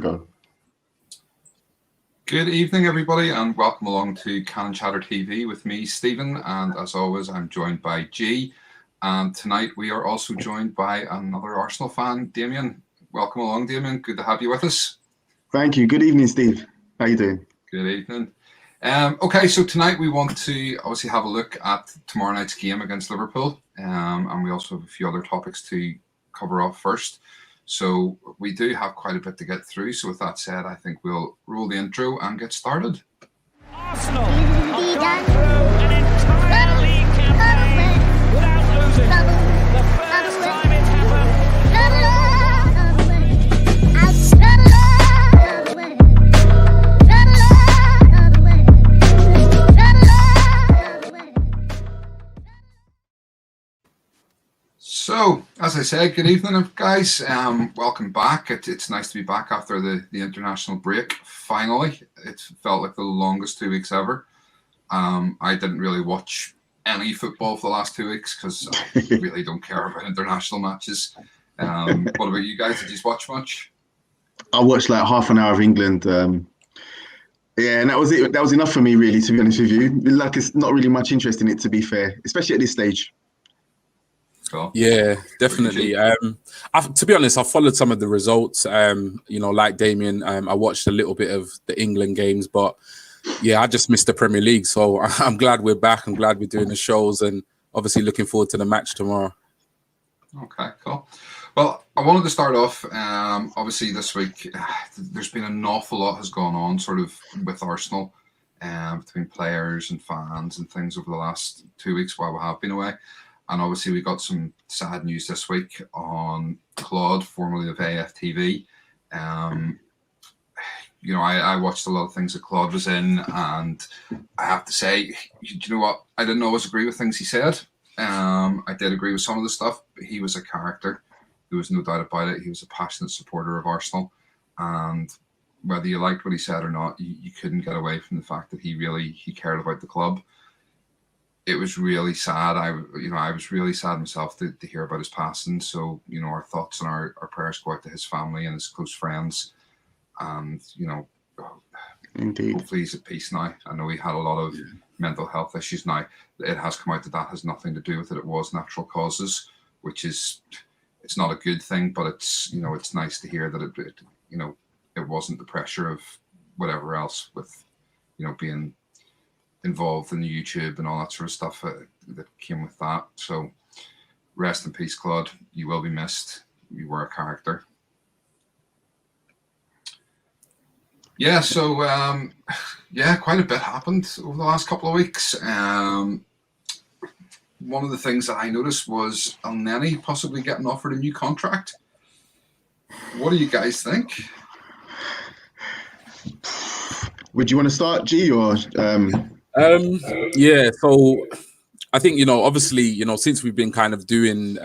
Go. Good evening, everybody, and welcome along to Cannon Chatter TV with me, Stephen, and as always, I'm joined by G. And tonight we are also joined by another Arsenal fan, Damien. Welcome along, Damien. Good to have you with us. Thank you. Good evening, Steve. How you doing? Good evening. Okay, so tonight we want to obviously have a look at tomorrow night's game against Liverpool, and we also have a few other topics to cover off first. So we do have quite a bit to get through. So with that said, I think we'll roll the intro and get started. Arsenal have gone through an entire league campaign without losing. The first time it's happened. So, as I said, good evening, guys. Welcome back. It's nice to be back after the international break. Finally, it felt like the longest 2 weeks ever. I didn't really watch any football for the last 2 weeks because I really don't care about international matches. What about you guys? Did you watch much? I watched like half an hour of England. Yeah, and that was it. That was enough for me, really, to be honest with you. Like, it's not really much interest in it, to be fair, especially at this stage. Cool. Yeah, definitely. To be honest, I followed some of the results. Like Damien, I watched a little bit of the England games, but yeah, I just missed the Premier League. So I'm glad we're back. I'm glad we're doing the shows, and obviously looking forward to the match tomorrow. Okay, cool. Well, I wanted to start off. Obviously, this week there's been an awful lot has gone on, sort of with Arsenal, between players and fans and things over the last 2 weeks while we have been away. And obviously, we got some sad news this week on Claude, formerly of AFTV. I watched a lot of things that Claude was in, and I have to say, you know what? I didn't always agree with things he said. I did agree with some of the stuff, but he was a character. There was no doubt about it. He was a passionate supporter of Arsenal. And whether you liked what he said or not, you couldn't get away from the fact that he cared about the club. It was really sad. I was really sad myself to hear about his passing. So, our thoughts and our prayers go out to his family and his close friends. And, Indeed. Hopefully he's at peace now. I know he had a lot of mental health issues now. It has come out that has nothing to do with it. It was natural causes, which is, it's not a good thing, but it's, it's nice to hear that it wasn't the pressure of whatever else with, being involved in the YouTube and all that sort of stuff that came with that. So rest in peace, Claude. You will be missed. You were a character. Yeah, so quite a bit happened over the last couple of weeks. One of the things that I noticed was Elneny possibly getting offered a new contract. What do you guys think? Would you want to start, G, or Yeah, so I think, obviously, since we've been kind of doing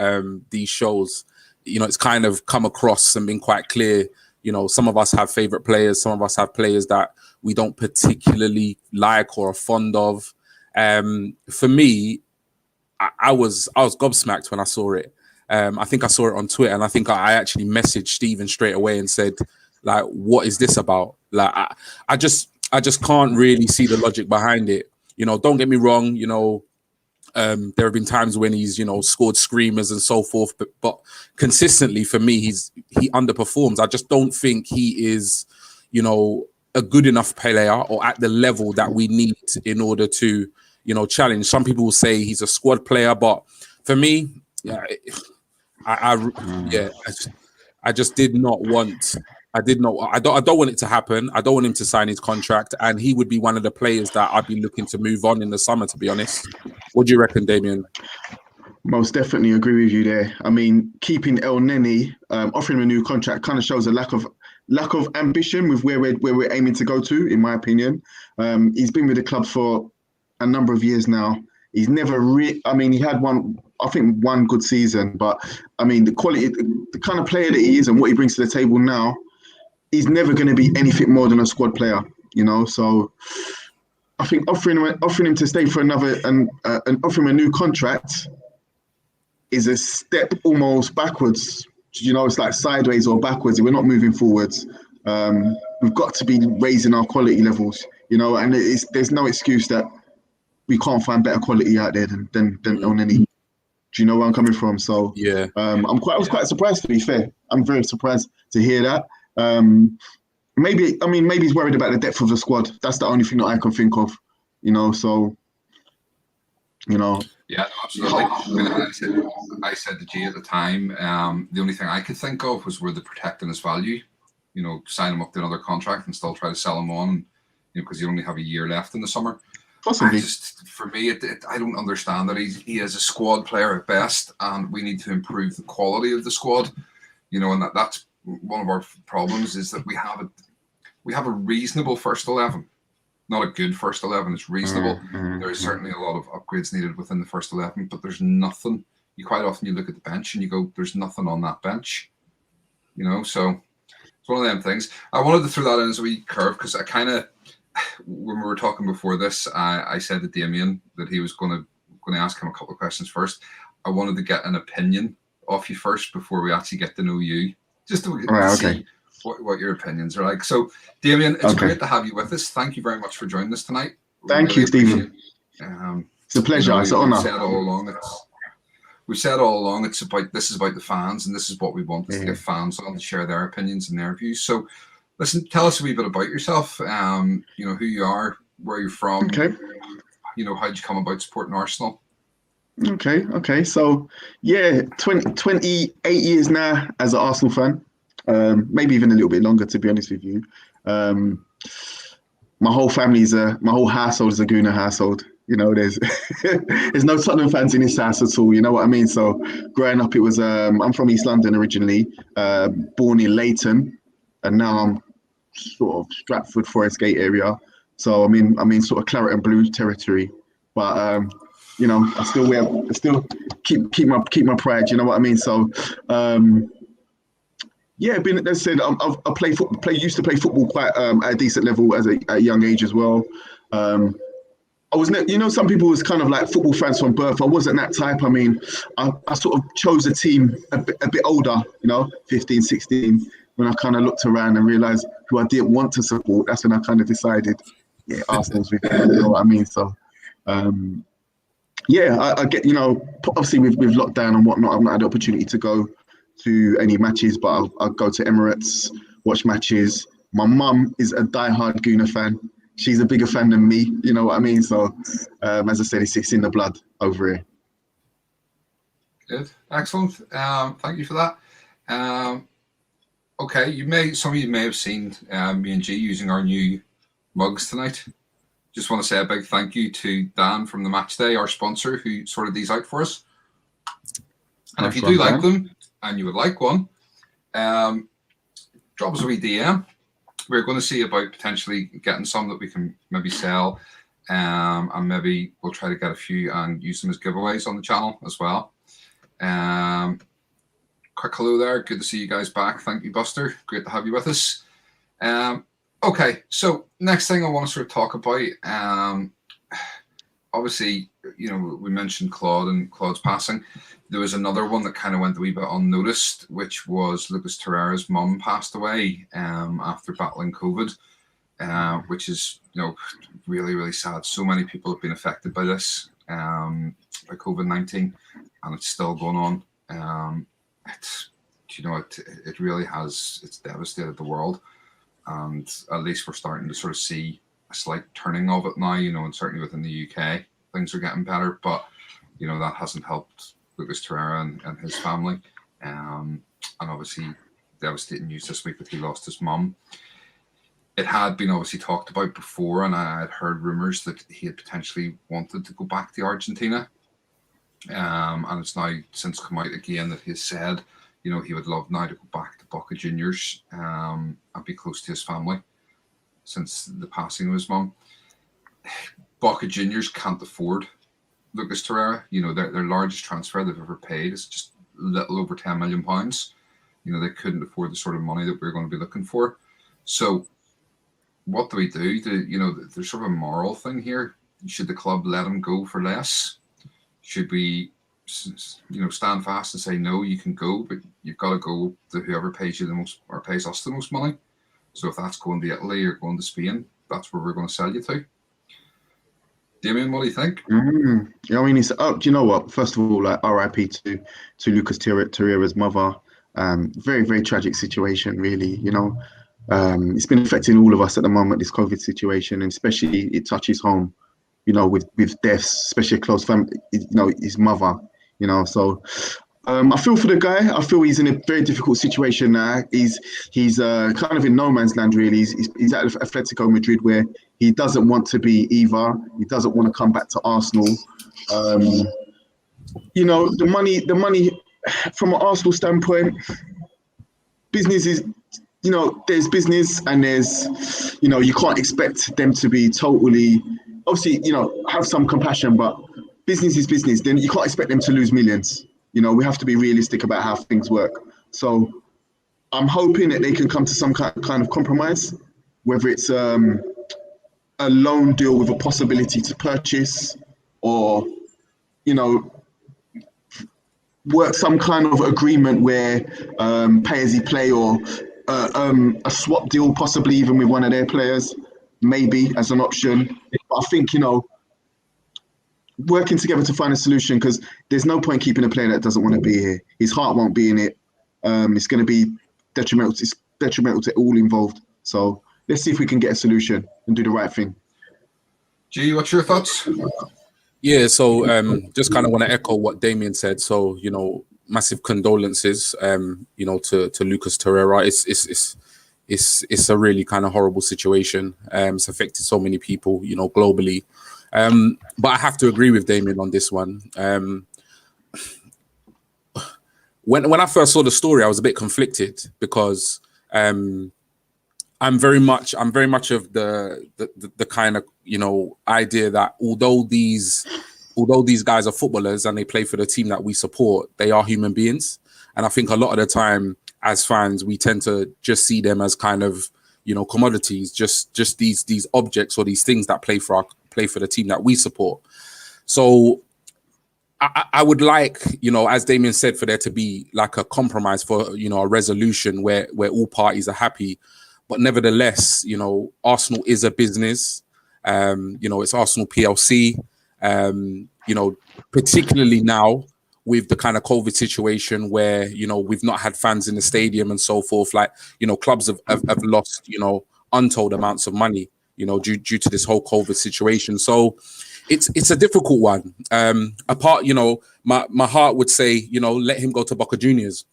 these shows, it's kind of come across and been quite clear. Some of us have favorite players, some of us have players that we don't particularly like or are fond of. For me, I was gobsmacked when I saw it. I think I saw it on Twitter, and I think I actually messaged Stephen straight away and said, like, what is this about? Like, I just can't really see the logic behind it. Don't get me wrong. There have been times when he's, scored screamers and so forth, but consistently for me, he underperforms. I just don't think he is, a good enough player or at the level that we need in order to, challenge. Some people will say he's a squad player, but for me, yeah, I just did not want. I don't want it to happen. I don't want him to sign his contract, and he would be one of the players that I'd be looking to move on in the summer, to be honest. What do you reckon, Damien? Most definitely agree with you there. I mean, keeping Elneny, offering him a new contract kind of shows a lack of ambition with where we're aiming to go to, in my opinion. He's been with the club for a number of years now. He's never he had one good season, but I mean, the quality, the kind of player that he is and what he brings to the table now, he's never going to be anything more than a squad player, So I think offering him to stay for another and offering him a new contract is a step almost backwards. It's like sideways or backwards. We're not moving forwards. We've got to be raising our quality levels, and there's no excuse that we can't find better quality out there than on any. Do you know where I'm coming from? So Yeah. I was quite surprised, to be fair. I'm very surprised to hear that. Maybe he's worried about the depth of the squad. That's the only thing that I can think of, so, Yeah, no, absolutely. I said to G at the time, the only thing I could think of was were they protecting his value, sign him up to another contract and still try to sell him on, because you only have a year left in the summer. possibly. For me, I don't understand that he is a squad player at best, and we need to improve the quality of the squad. And that's one of our problems is that we have a reasonable first 11, not a good first 11. It's reasonable. There is certainly a lot of upgrades needed within the first 11, but there's nothing. Quite often you look at the bench and you go, "There's nothing on that bench," So it's one of them things. I wanted to throw that in as a wee curve because I kind of, when we were talking before this, I said to Damien that he was going to ask him a couple of questions first. I wanted to get an opinion off you first before we actually get to know you, just to see what your opinions are like. So, Damien, it's great to have you with us. Thank you very much for joining us tonight. Thank you, Stephen. It's a pleasure. It's an honor. We've said all along this is about the fans, and this is what we want to get fans on to share their opinions and their views. So, listen, tell us a wee bit about yourself. Who you are, where you're from. Okay. How'd you come about supporting Arsenal? Okay. So, 28 years now as an Arsenal fan. Maybe even a little bit longer, to be honest with you. My whole household is a Gooner household. There's no Tottenham fans in this house at all. You know what I mean? So growing up, it was I'm from East London originally, born in Leighton, and now I'm sort of Stratford, Forest Gate area. So I'm in sort of claret and blue territory, but I still keep my pride. You know what I mean? So as I said, I used to play football quite at a decent level at a young age as well. I was, some people was kind of like football fans from birth. I wasn't that type. I sort of chose a team a bit older, 15, 16, when I kind of looked around and realised who I didn't want to support. That's when I kind of decided, Arsenal's with me, you know what I mean? So, I get, obviously with lockdown and whatnot, I've not had the opportunity to go to any matches, but I'll go to Emirates, watch matches. My mum is a diehard Gooner fan. She's a bigger fan than me, you know what I mean? So, as I said, it's in the blood over here. Good, excellent. Thank you for that. Okay, some of you may have seen me and G using our new mugs tonight. Just want to say a big thank you to Dan from the Match Day, our sponsor, who sorted these out for us. And if you do like them and you would like one, drop us a wee DM. We're going to see about potentially getting some that we can maybe sell, and maybe we'll try to get a few and use them as giveaways on the channel as well. Quick hello there. Good to see you guys back. Thank you, Buster. Great to have you with us. Okay, so next thing I want to sort of talk about, obviously, we mentioned Claude and Claude's passing. There was another one that kind of went a wee bit unnoticed, which was Lucas Torreira's mum passed away after battling COVID, which is, really, really sad. So many people have been affected by this, by COVID-19, and it's still going on. It really has, it's devastated the world. And at least we're starting to sort of see a slight turning of it now, and certainly within the UK, things are getting better. But, that hasn't helped Lucas Torreira and his family. And obviously, devastating news this week that he lost his mum. It had been obviously talked about before, and I had heard rumours that he had potentially wanted to go back to Argentina. And it's now since come out again that he has said, he would love now to go back to Boca Juniors and be close to his family since the passing of his mum. Boca Juniors can't afford Lucas Torreira. Their largest transfer they've ever paid is just a little over £10 million. They couldn't afford the sort of money that we're going to be looking for. So what do we do? There's sort of a moral thing here. Should the club let him go for less? Should we, stand fast and say, no, you can go, but you've got to go to whoever pays you the most or pays us the most money? So if that's going to Italy or going to Spain, that's where we're going to sell you to. Damien, what do you think? Yeah, I mean, it's up. Do you know what? First of all, like RIP to Lucas Torreira's mother. Very, very tragic situation, really. You know, it's been affecting all of us at the moment, this COVID situation, and especially it touches home. You know, with deaths, especially a close family. You know, his mother. You know, so I feel for the guy. I feel he's in a very difficult situation now. He's kind of in no man's land, really. He's at Atletico Madrid, where he doesn't want to be either. He doesn't want to come back to Arsenal. You know, the money from an Arsenal standpoint, business is, you know, there's business and there's, you know, you can't expect them to be totally, obviously, you know, have some compassion, but business is business. Then you can't expect them to lose millions. You know, we have to be realistic about how things work. So I'm hoping that they can come to some kind of compromise, whether it's a loan deal with a possibility to purchase, or, you know, work some kind of agreement where pay as you play, or a swap deal, possibly even with one of their players, maybe as an option. But I think, you know, working together to find a solution, because there's no point keeping a player that doesn't want to be here. His heart won't be in it. It's going to be detrimental. It's detrimental to all involved. So let's see if we can get a solution and do the right thing. G, what's your thoughts? Yeah, so just kind of want to echo what Damien said. So, you know, massive condolences, you know, to Lucas Torreira. It's a really kind of horrible situation. It's affected so many people, you know, globally. But I have to agree with Damien on this one. When I first saw the story, I was a bit conflicted, because I'm very much of the kind of, you know, idea that although these guys are footballers and they play for the team that we support, they are human beings. And I think a lot of the time as fans, we tend to just see them as kind of, you know, commodities, just these objects or these things that play for the team that we support. So I would like, you know, as Damien said, for there to be like a compromise, for, you know, a resolution where all parties are happy. But nevertheless, you know, Arsenal is a business. You know, it's Arsenal PLC. You know, particularly now with the kind of COVID situation where, you know, we've not had fans in the stadium and so forth. Like, you know, clubs have lost, you know, untold amounts of money, you know, due to this whole COVID situation. So it's a difficult one. Apart, you know, my heart would say, you know, let him go to Boca Juniors.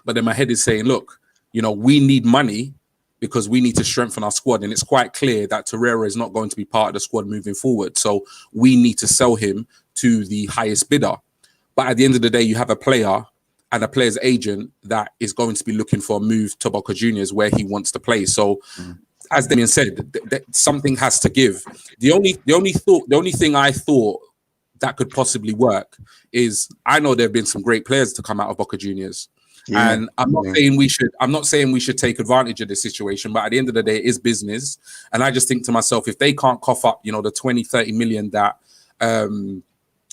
But then my head is saying, look, you know, we need money because we need to strengthen our squad. And it's quite clear that Torreira is not going to be part of the squad moving forward. So we need to sell him to the highest bidder. But at the end of the day, you have a player and a player's agent that is going to be looking for a move to Boca Juniors where he wants to play. So as Damien said, something has to give. The only thing I thought that could possibly work is, I know there have been some great players to come out of Boca Juniors. Yeah. And I'm not saying we should take advantage of this situation, but at the end of the day, it is business. And I just think to myself, if they can't cough up, you know, the 20-30 million that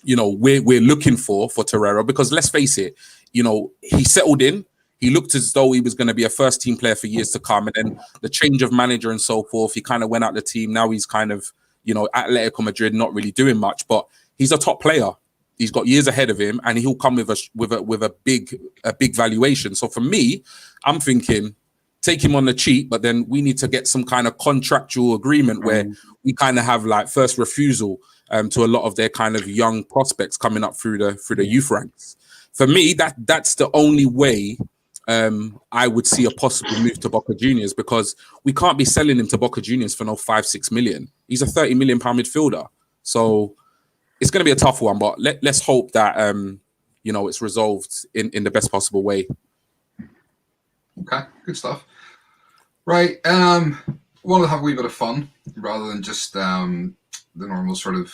you know, we're looking for Torreira, because let's face it, you know, he settled in. He looked as though he was going to be a first team player for years to come. And then the change of manager and so forth, he kind of went out the team. Now he's kind of, you know, Atletico Madrid, not really doing much, but he's a top player. He's got years ahead of him, and he'll come with a big valuation. So for me, I'm thinking, take him on the cheap, but then we need to get some kind of contractual agreement where we kind of have like first refusal to a lot of their kind of young prospects coming up through the youth ranks. For me, that's the only way I would see a possible move to Boca Juniors, because we can't be selling him to Boca Juniors for no 5-6 million. He's a £30 million midfielder. So it's going to be a tough one, but let's hope that, you know, it's resolved in the best possible way. Okay, good stuff. Right, want to have a wee bit of fun rather than just the normal sort of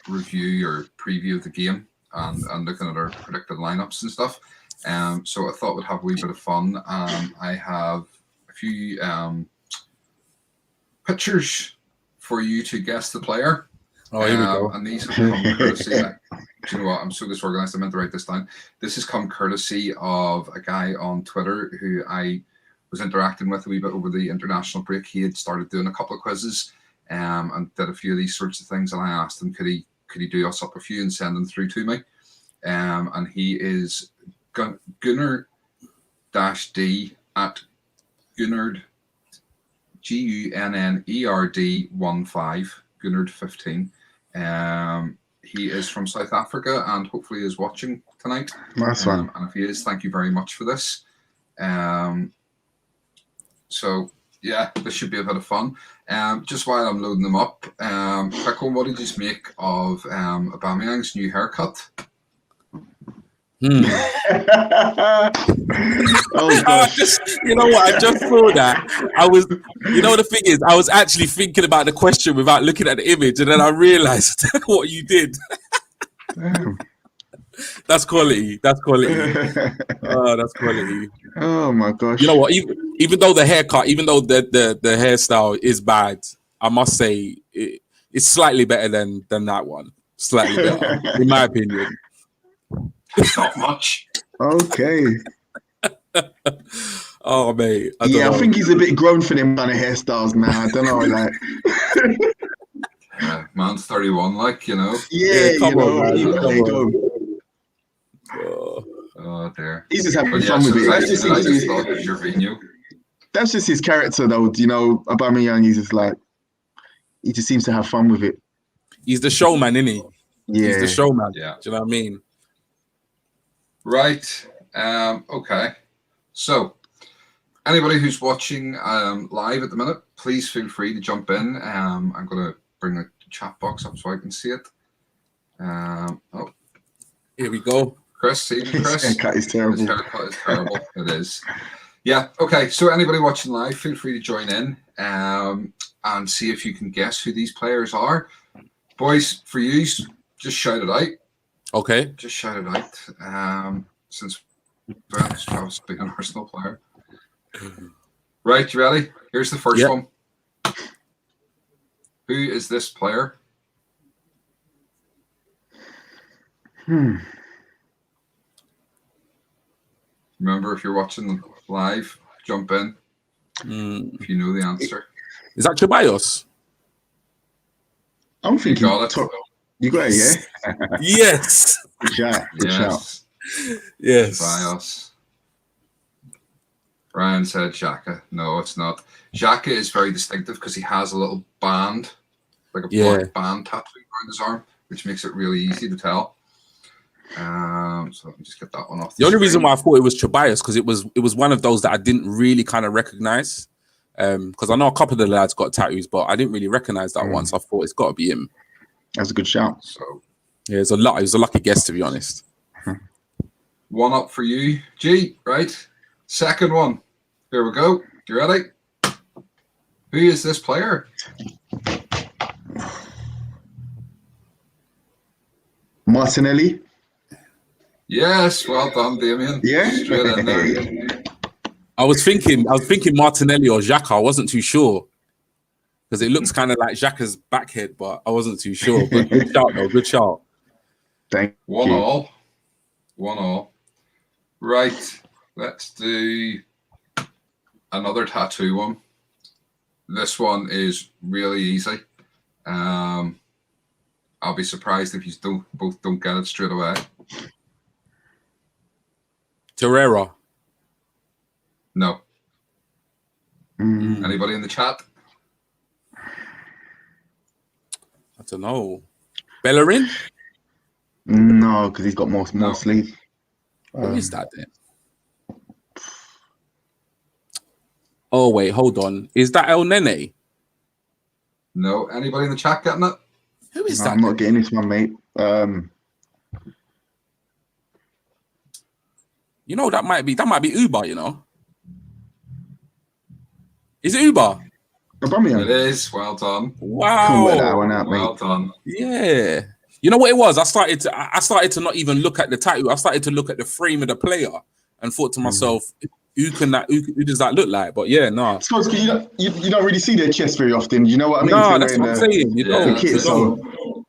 review or preview of the game and looking at our predicted lineups and stuff. So I thought we'd have a wee bit of fun. I have a few pictures for you to guess the player. Oh, here we go. And these have come courtesy. Do you know what? I'm so disorganized. I meant to write this down. This has come courtesy of a guy on Twitter who I was interacting with a wee bit over the international break. He had started doing a couple of quizzes and did a few of these sorts of things. And I asked him, could he do us up a few and send them through to me? And he is Gunnar-D at Gunnerd, Gunnerd15, Gunnerd15. He is from South Africa and hopefully is watching tonight. Nice one. And if he is, thank you very much for this. So yeah, this should be a bit of fun. Just while I'm loading them up, quick one, what did you make of Aubameyang's new haircut? Oh gosh. You know what? I just saw that. The thing is, I was actually thinking about the question without looking at the image, and then I realized what you did. Damn. That's quality. That's quality. Oh, that's quality. Oh my gosh. You know what? Even though the haircut, even though the hairstyle is bad, I must say it's slightly better than that one. Slightly better, in my opinion. Not much. Okay. Oh mate, I think he's a bit grown for them kind of hairstyles now. I don't know, like. Man's 31, like, you know. Yeah, come on, man. there you go. Oh dear. He's just having fun with it. I just thought it was Jorginho. That's just his character, though. You know, Aubameyang, he's just like, he just seems to have fun with it. He's the showman, isn't he? Yeah. He's the showman. Yeah. Do you know what I mean? Right. Okay. So, anybody who's watching live at the minute, please feel free to jump in. I'm going to bring the chat box up so I can see it. Here we go. Chris, see you, Chris. His haircut is terrible. His haircut is terrible. It is. Yeah. Okay. So, anybody watching live, feel free to join in and see if you can guess who these players are. Boys, for you, just shout it out. Okay. Just shout it out. Since Travis being an Arsenal player. Right, you ready? Here's the first one. Who is this player? Remember, if you're watching live, jump in if you know the answer. Is that Ceballos? I'm thinking. You got it. You got it, yeah? Yes. Good shout. Good shout. Yes. Bios. Ryan said Xhaka. No, it's not. Xhaka is very distinctive because he has a little band, like a black band tattoo around his arm, which makes it really easy to tell. So let me just get that one off. The only reason why I thought it was Ceballos because it was one of those that I didn't really kind of recognize. Because I know a couple of the lads got tattoos, but I didn't really recognize that one. So I thought it's got to be him. That's a good shout. So yeah, it was a lucky guess, to be honest. One up for you, G. Right, second one. Here we go. You ready? Who is this player? Martinelli. Yes, well done, Damien. Yeah. Straight in there. I was thinking Martinelli or Xhaka. I wasn't too sure because it looks kind of like Xhaka's backhead, but I wasn't too sure. But good shout, though. Good shout. Thank One you. all. Right. Let's do another tattoo one. This one is really easy. I'll be surprised if you both don't get it straight away. Torreira. No. Anybody in the chat? I don't know. Bellerin? No, because he's got more sleeves. Who is that then? Oh wait, hold on. Is that El Nene? No. Anybody in the chat getting it? Who is No, that? I'm not getting this one, mate. You know that might be Uber. You know, is it Uber? Aubameyang. It is. Well done. Couldn't Wow. work that one out, mate. Well done. Yeah. You know what it was? I started to not even look at the tattoo. I started to look at the frame of the player and thought to myself, who does that look like? But yeah, no. I suppose because you don't really see their chest very often. You know what I mean? No, If that's they're what I'm wearing saying. You Yeah, know, the kit, that's so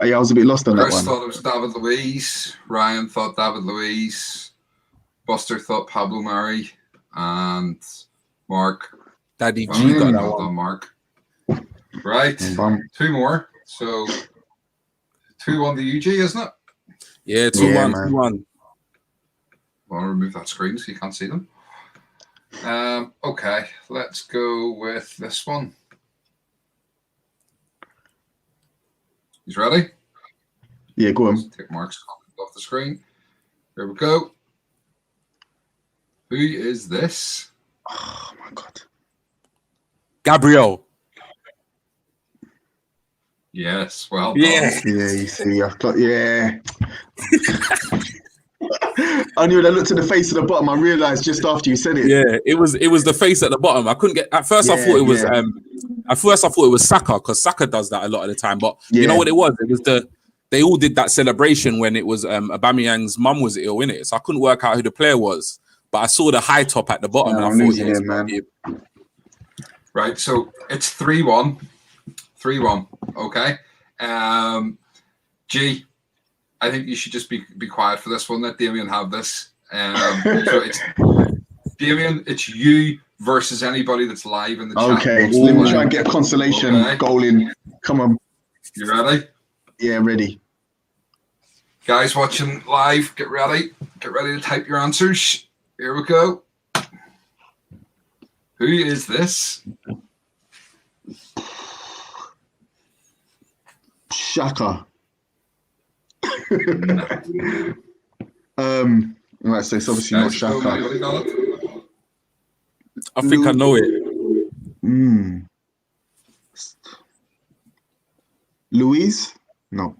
I was a bit lost on that Chris one. thought it was David Luiz. Ryan thought David Luiz. Buster thought Pablo Mari. And Mark. Daddy G got that Well one. done, Mark. Right. Bum. 2 more. So 2-1 to UG, isn't it? Yeah, 2-1, Yeah, man. 2-1. I want to remove that screen so you can't see them. Okay, let's go with this one. He's ready? Yeah, go on. Take Mark's comment off the screen. Here we go. Who is this? Oh my God. Gabriel. Yes, well done. Yeah. Yeah, you see, I've got, yeah. I knew when I looked at the face at the bottom, I realised just after you said it. Yeah, it was the face at the bottom. I couldn't get at first. I Yeah, thought it was yeah. at first I thought it was Saka, because Saka does that a lot of the time. But you know Yeah. what it was? It was they all did that celebration when it was Aubameyang's mum was ill, innit? So I couldn't work out who the player was. But I saw the high top at the bottom, and I I'm thought, losing yeah, it, it's man. him. Right, so it's 3-1. 3-1. Okay. G, I think you should just be quiet for this one. Let Damien have this. So it's Damien, it's you versus anybody that's live in the chat. Okay, so let me try and get a consolation Okay. goal in. Come on. You ready? Yeah, ready. Guys watching live, get ready. Get ready to type your answers. Here we go. Who is this? Shaka. Right, so it's obviously not Guys, go, Shaka. anybody got it? I think I know it. Louise? No.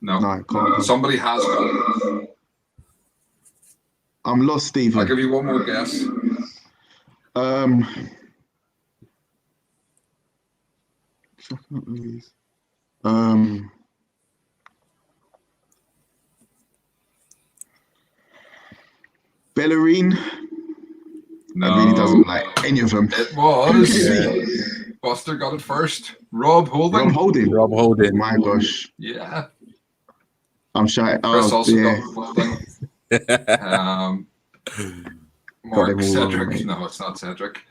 No. No, it can't be. Somebody has got it. I'm lost, I'll Stephen. give you one more guess. Shaka, not Louise. Bellarine. No. It really doesn't like any of them. It was. Buster got it first. Rob Holding. Rob Holding. Rob Holding. My gosh. Yeah. I'm shy. Chris Oh, also yeah. got Holding. Got them Mark, all Cedric. wrong. No, it's not Cedric.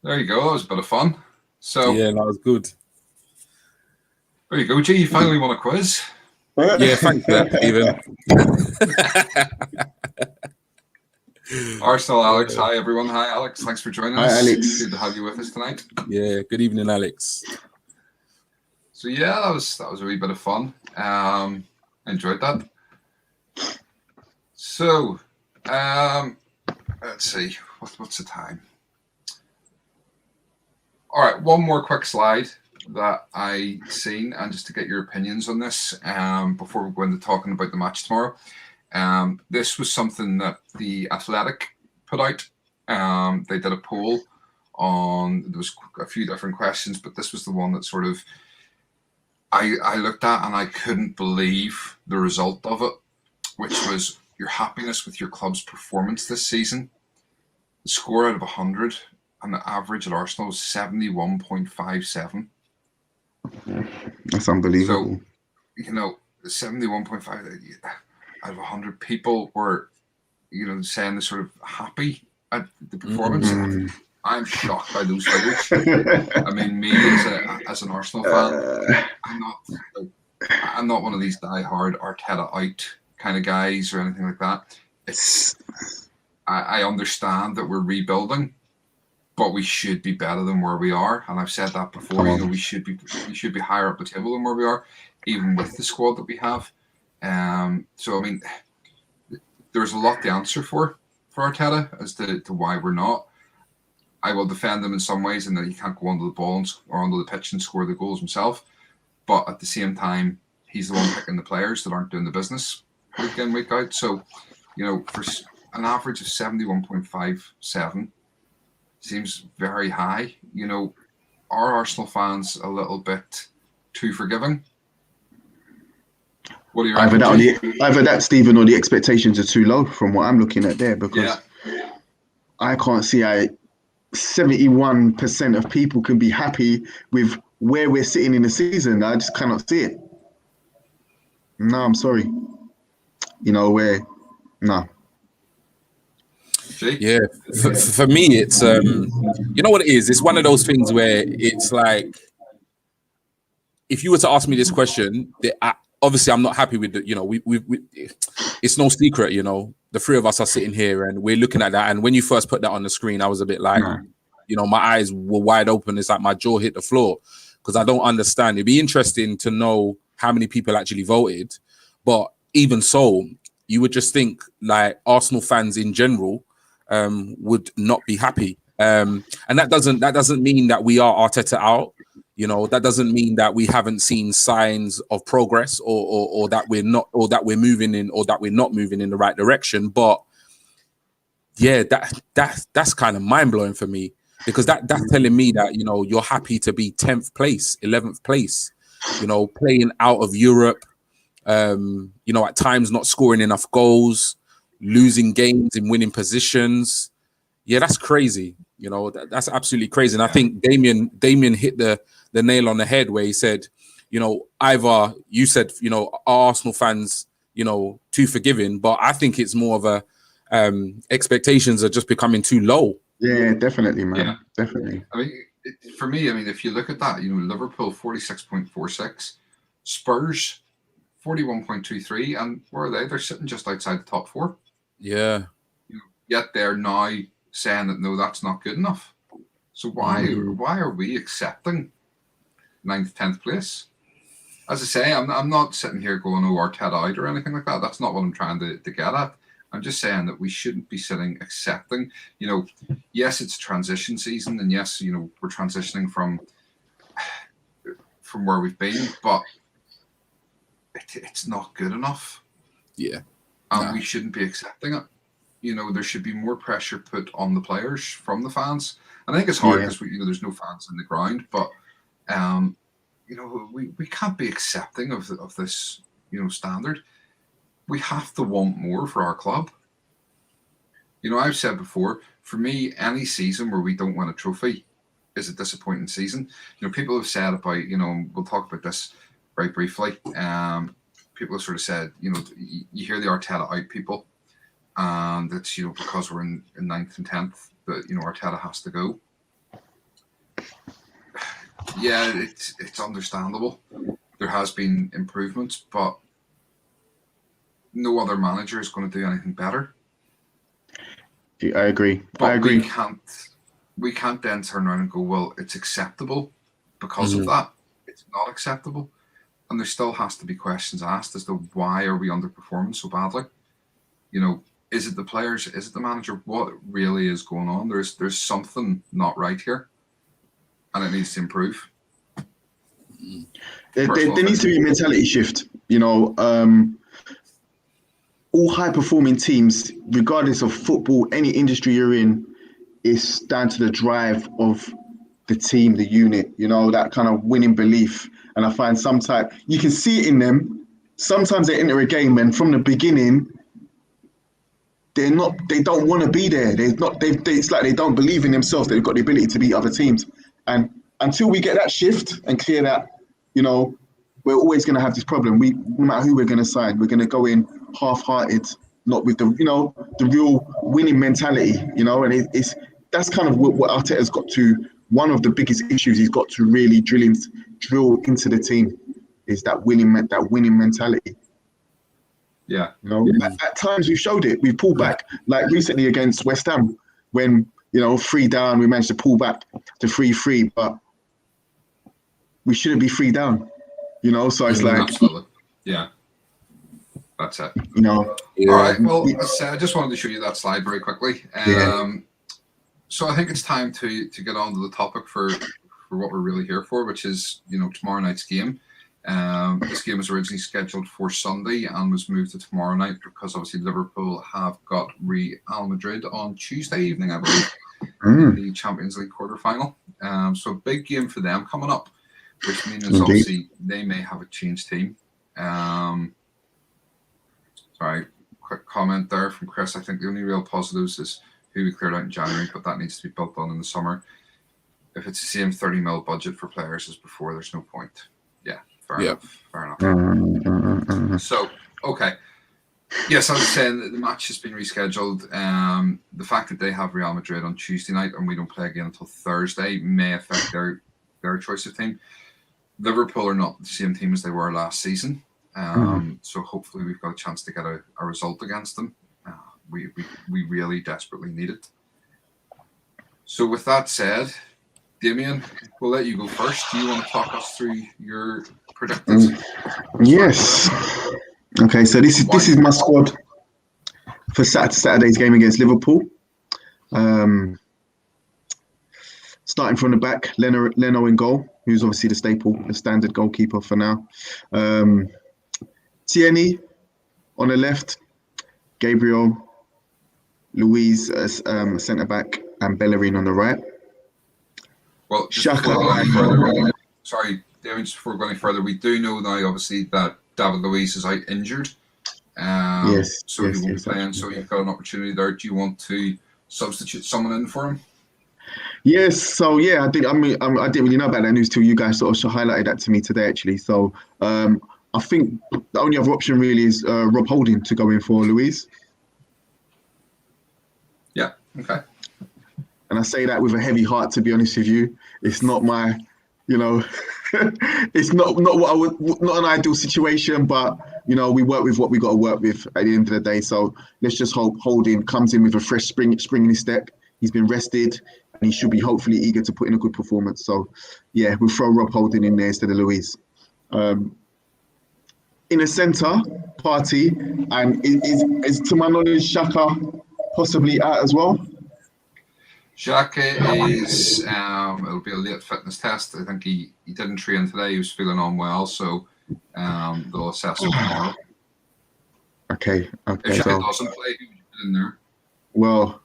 There you go. That was a bit of fun. So Yeah, that was good. there you go, G. You finally won a quiz. Yeah, thanks for that, Stephen. Arsenal Alex. Hi, everyone. Hi, Alex. Thanks for joining Hi, us. Alex. Good to have you with us tonight. Yeah, good evening, Alex. So yeah, that was a wee bit of fun. Enjoyed that. So, let's see. What's the time? All right, one more quick slide that I seen, and just to get your opinions on this before we go into talking about the match tomorrow. This was something that the Athletic put out. They did a poll on, there was a few different questions, but this was the one that sort of I looked at and I couldn't believe the result of it, which was your happiness with your club's performance this season. The score out of 100 and the average at Arsenal was 71.57. That's unbelievable. So, 71.5 out of 100 people were, saying they're sort of happy at the performance. I'm shocked by those figures. I mean, me as an Arsenal fan, I'm not one of these die-hard Arteta out kind of guys or anything like that. I understand that we're rebuilding, but we should be better than where we are. And I've said that before. We should be higher up the table than where we are, even with the squad that we have. So I mean, there's a lot to answer for Arteta as to why we're not. I will defend him in some ways, in that he can't go onto the ball or onto the pitch and score the goals himself. But at the same time, he's the one picking the players that aren't doing the business week in, week out. So, for an average of 71.57 seems very high. Are Arsenal fans a little bit too forgiving? What are your Either that, Stephen, or the expectations are too low from what I'm looking at there, because I can't see how 71% of people can be happy with where we're sitting in the season. I just cannot see it. No, I'm sorry. No. J, Yeah, for me, it's you know what it is. It's one of those things where it's like, if you were to ask me this question, obviously I'm not happy with the, you know, we it's no secret, you know, the three of us are sitting here and we're looking at that. And when you first put that on the screen, I was a bit like, you know, my eyes were wide open. It's like my jaw hit the floor because I don't understand. It'd be interesting to know how many people actually voted, but even so, you would just think like Arsenal fans in general would not be happy, and that doesn't mean that we are Arteta out. You know, that doesn't mean that we haven't seen signs of progress or that we're not, or that we're moving in, or that we're not moving in the right direction. But yeah, that's kind of mind blowing for me, because that's telling me that, you know, you're happy to be 10th place, 11th place, you know, playing out of Europe, you know, at times not scoring enough goals, losing games in winning positions. Yeah, that's crazy. You know, that's absolutely crazy. And I think Damien hit the nail on the head where he said, you know, either you said, you know, are Arsenal fans, you know, too forgiving, but I think it's more of a expectations are just becoming too low. Yeah, definitely, man. Yeah. Definitely. I mean, for me, I mean, if you look at that, you know, Liverpool 46.46, Spurs 41.23, and where are they? They're sitting just outside the top four. Yeah. Yet they're now saying that no, that's not good enough. So why are we accepting 9th, 10th place? As I say, I'm not sitting here going, oh, Arteta out or anything like that. That's not what I'm trying to get at. I'm just saying that we shouldn't be sitting accepting, you know, yes, it's a transition season, and yes, you know, we're transitioning from where we've been, but it's not good enough. Yeah. And we shouldn't be accepting it. You know, there should be more pressure put on the players from the fans. And I think it's hard because you know, there's no fans in the ground, but you know, we can't be accepting of this, you know, standard. We have to want more for our club. You know, I've said before, for me, any season where we don't win a trophy is a disappointing season. You know, people have said about, you know, we'll talk about this very briefly. People have sort of said, you know, you hear the Arteta out people, and it's, you know, because we're in 9th and 10th that, you know, Arteta has to go. Yeah, it's understandable. There has been improvements, but no other manager is going to do anything better. I agree. But I agree. We can't then turn around and go, well, it's acceptable because of that. It's not acceptable. And there still has to be questions asked as to why are we underperforming so badly? You know, is it the players? Is it the manager? What really is going on? There's something not right here, and it needs to improve. There needs to be a mentality shift. You know, all high-performing teams, regardless of football, any industry you're in, is down to the drive of the team, the unit. You know, that kind of winning belief. And I find sometimes you can see it in them. Sometimes they enter a game and from the beginning, they don't want to be there. It's like they don't believe in themselves. They've got the ability to beat other teams. And until we get that shift and clear that, you know, we're always going to have this problem. No matter who we're going to sign, we're going to go in half-hearted, not with the, you know, the real winning mentality, you know, and that's kind of what Arteta's got to, one of the biggest issues he's got to really drill into the team is that winning mentality. Yeah. You know, at times we've showed it. We've pulled back, like recently against West Ham, when, you know, 3 down, we managed to pull back to 3-3, but we shouldn't be 3 down, you know, so it's like... Absolutely. Yeah. That's it. You know. All right. Well, I just wanted to show you that slide very quickly. So I think it's time to get on to the topic for what we're really here for, which is, you know, tomorrow night's game. This game was originally scheduled for Sunday and was moved to tomorrow night because obviously Liverpool have got Real Madrid on Tuesday evening, I believe, in the Champions League quarterfinal. So a big game for them coming up, which means obviously they may have a changed team. Sorry, quick comment there from Chris. I think the only real positives is who we cleared out in January, but that needs to be built on in the summer. If it's the same 30 mil budget for players as before, there's no point. Yeah, fair enough. So, okay. Yes, I was saying that the match has been rescheduled. The fact that they have Real Madrid on Tuesday night and we don't play again until Thursday may affect their choice of team. Liverpool are not the same team as they were last season, so hopefully we've got a chance to get a result against them. We really desperately need it. So with that said, Damien, we'll let you go first. Do you want to talk us through your predictions? Yes. Okay, so this is my squad for Saturday's game against Liverpool. Starting from the back, Leno in goal, who's obviously the standard goalkeeper for now. Tierney on the left, Gabriel, Luis as centre back, and Bellerin on the right. Well, just Xhaka. before going further, sorry, Damien, just before going further, we do know now, obviously, that David Luiz is out injured. So he won't be playing. So you've got an opportunity there. Do you want to substitute someone in for him? Yes. So yeah, I did. I mean, I didn't really know about that news till you guys sort of highlighted that to me today, actually. So I think the only other option really is Rob Holding to go in for Luiz. Yeah. Okay. And I say that with a heavy heart, to be honest with you. It's not my, it's not what I would, not an ideal situation, but we work with what we got to work with at the end of the day. So let's just hope Holding comes in with a fresh spring in his step. He's been rested and he should be hopefully eager to put in a good performance. So yeah, we'll throw Rob Holding in there instead of Luiz. In the centre, Partey, and is to my knowledge Xhaka possibly out as well. Xhaka is it'll be a late fitness test. I think he didn't train today. He was feeling unwell, so they'll assess him tomorrow. Okay. If Xhaka doesn't play, who would you put in there? Well,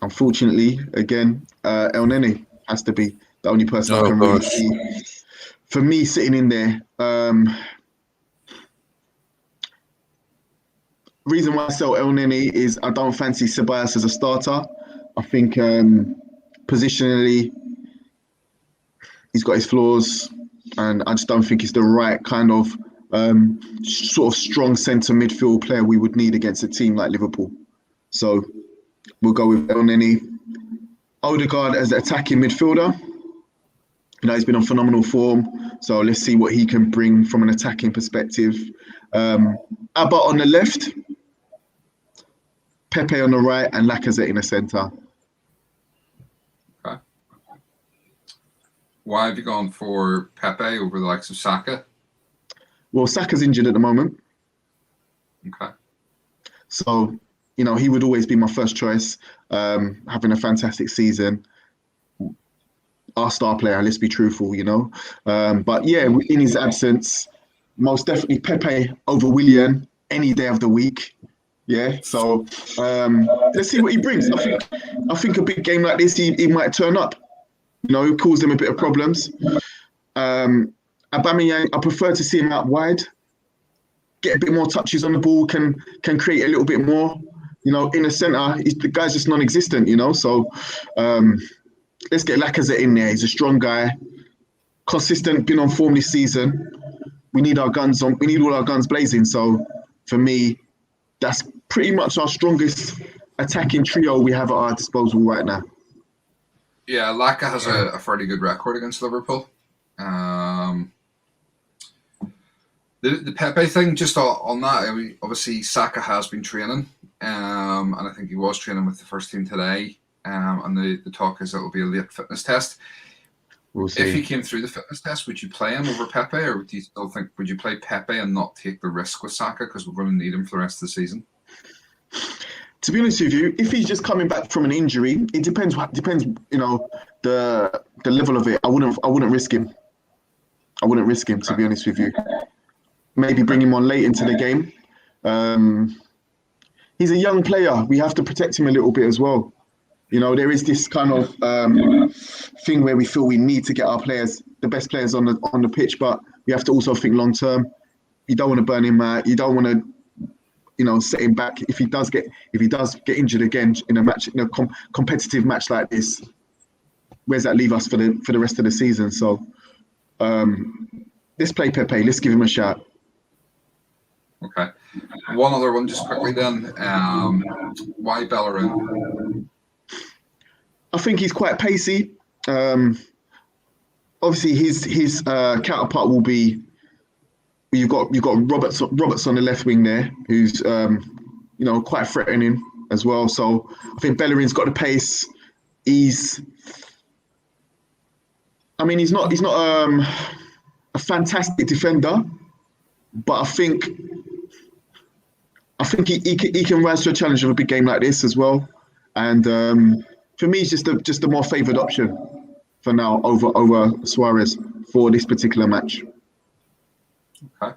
unfortunately, again, El Nene has to be the only person I can really see. For me, sitting in there, reason why I sell El Nene is I don't fancy Ceballos as a starter. I think positionally, he's got his flaws, and I just don't think he's the right kind of sort of strong centre midfield player we would need against a team like Liverpool. So we'll go with El Nene. Odegaard as the attacking midfielder. He's been on phenomenal form, so let's see what he can bring from an attacking perspective. Abba on the left, Pepe on the right, and Lacazette in the centre. Okay. Why have you gone for Pepe over the likes of Saka? Well, Saka's injured at the moment. Okay. So, he would always be my first choice, having a fantastic season. Our star player, let's be truthful, But yeah, in his absence, most definitely Pepe over Willian any day of the week. Yeah, so let's see what he brings. I think a big game like this, he might turn up. Cause them a bit of problems. Aubameyang, I prefer to see him out wide, get a bit more touches on the ball, can create a little bit more. In the centre, the guy's just non-existent. So let's get Lacazette in there. He's a strong guy, consistent, been on form this season. We need our guns on. We need all our guns blazing. So for me, that's pretty much our strongest attacking trio we have at our disposal right now. Yeah, Laka has a fairly good record against Liverpool. The Pepe thing, just on that, I mean, obviously Saka has been training, and I think he was training with the first team today. And the talk is that it will be a late fitness test. We'll see. If he came through the fitness test, would you play him over Pepe, or do you still think would you play Pepe and not take the risk with Saka because we're going to need him for the rest of the season? To be honest with you, if he's just coming back from an injury, it depends. The level of it. I wouldn't risk him. To be honest with you. Maybe bring him on late into the game. He's a young player. We have to protect him a little bit as well. There is this kind of thing where we feel we need to get our players, the best players on the pitch, but we have to also think long term. You don't want to burn him out. You don't want to, set him back. If he does get injured again in a match, in a competitive match like this, where's that leave us for the rest of the season? So let's play Pepe. Let's give him a shot. Okay. One other one, just quickly then. Why Bellerin? I think he's quite pacey. Obviously, his counterpart will be you've got Roberts on the left wing there, who's quite threatening as well. So I think Bellerin's got the pace. He's not a fantastic defender, but I think he can rise to a challenge of a big game like this as well. And for me, he's just a more favoured option for now over Suarez for this particular match. Okay,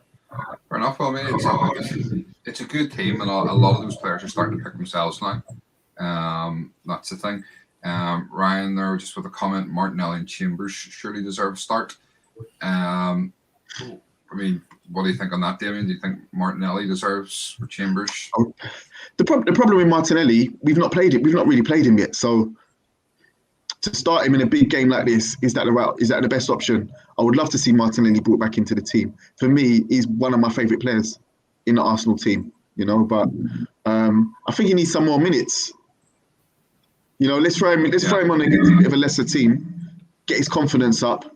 fair enough. Well, I mean, it's a good team, and a lot of those players are starting to pick themselves now. That's the thing. Ryan there just with a comment: Martinelli and Chambers surely deserve a start. I mean, what do you think on that, Damien? Do you think Martinelli deserves or Chambers? The problem with Martinelli, we've not really played him yet. So to start him in a big game like this, is that the best option? I would love to see Martinelli brought back into the team. For me, he's one of my favourite players in the Arsenal team. But I think he needs some more minutes. Let's throw him on against a bit of a lesser team, get his confidence up.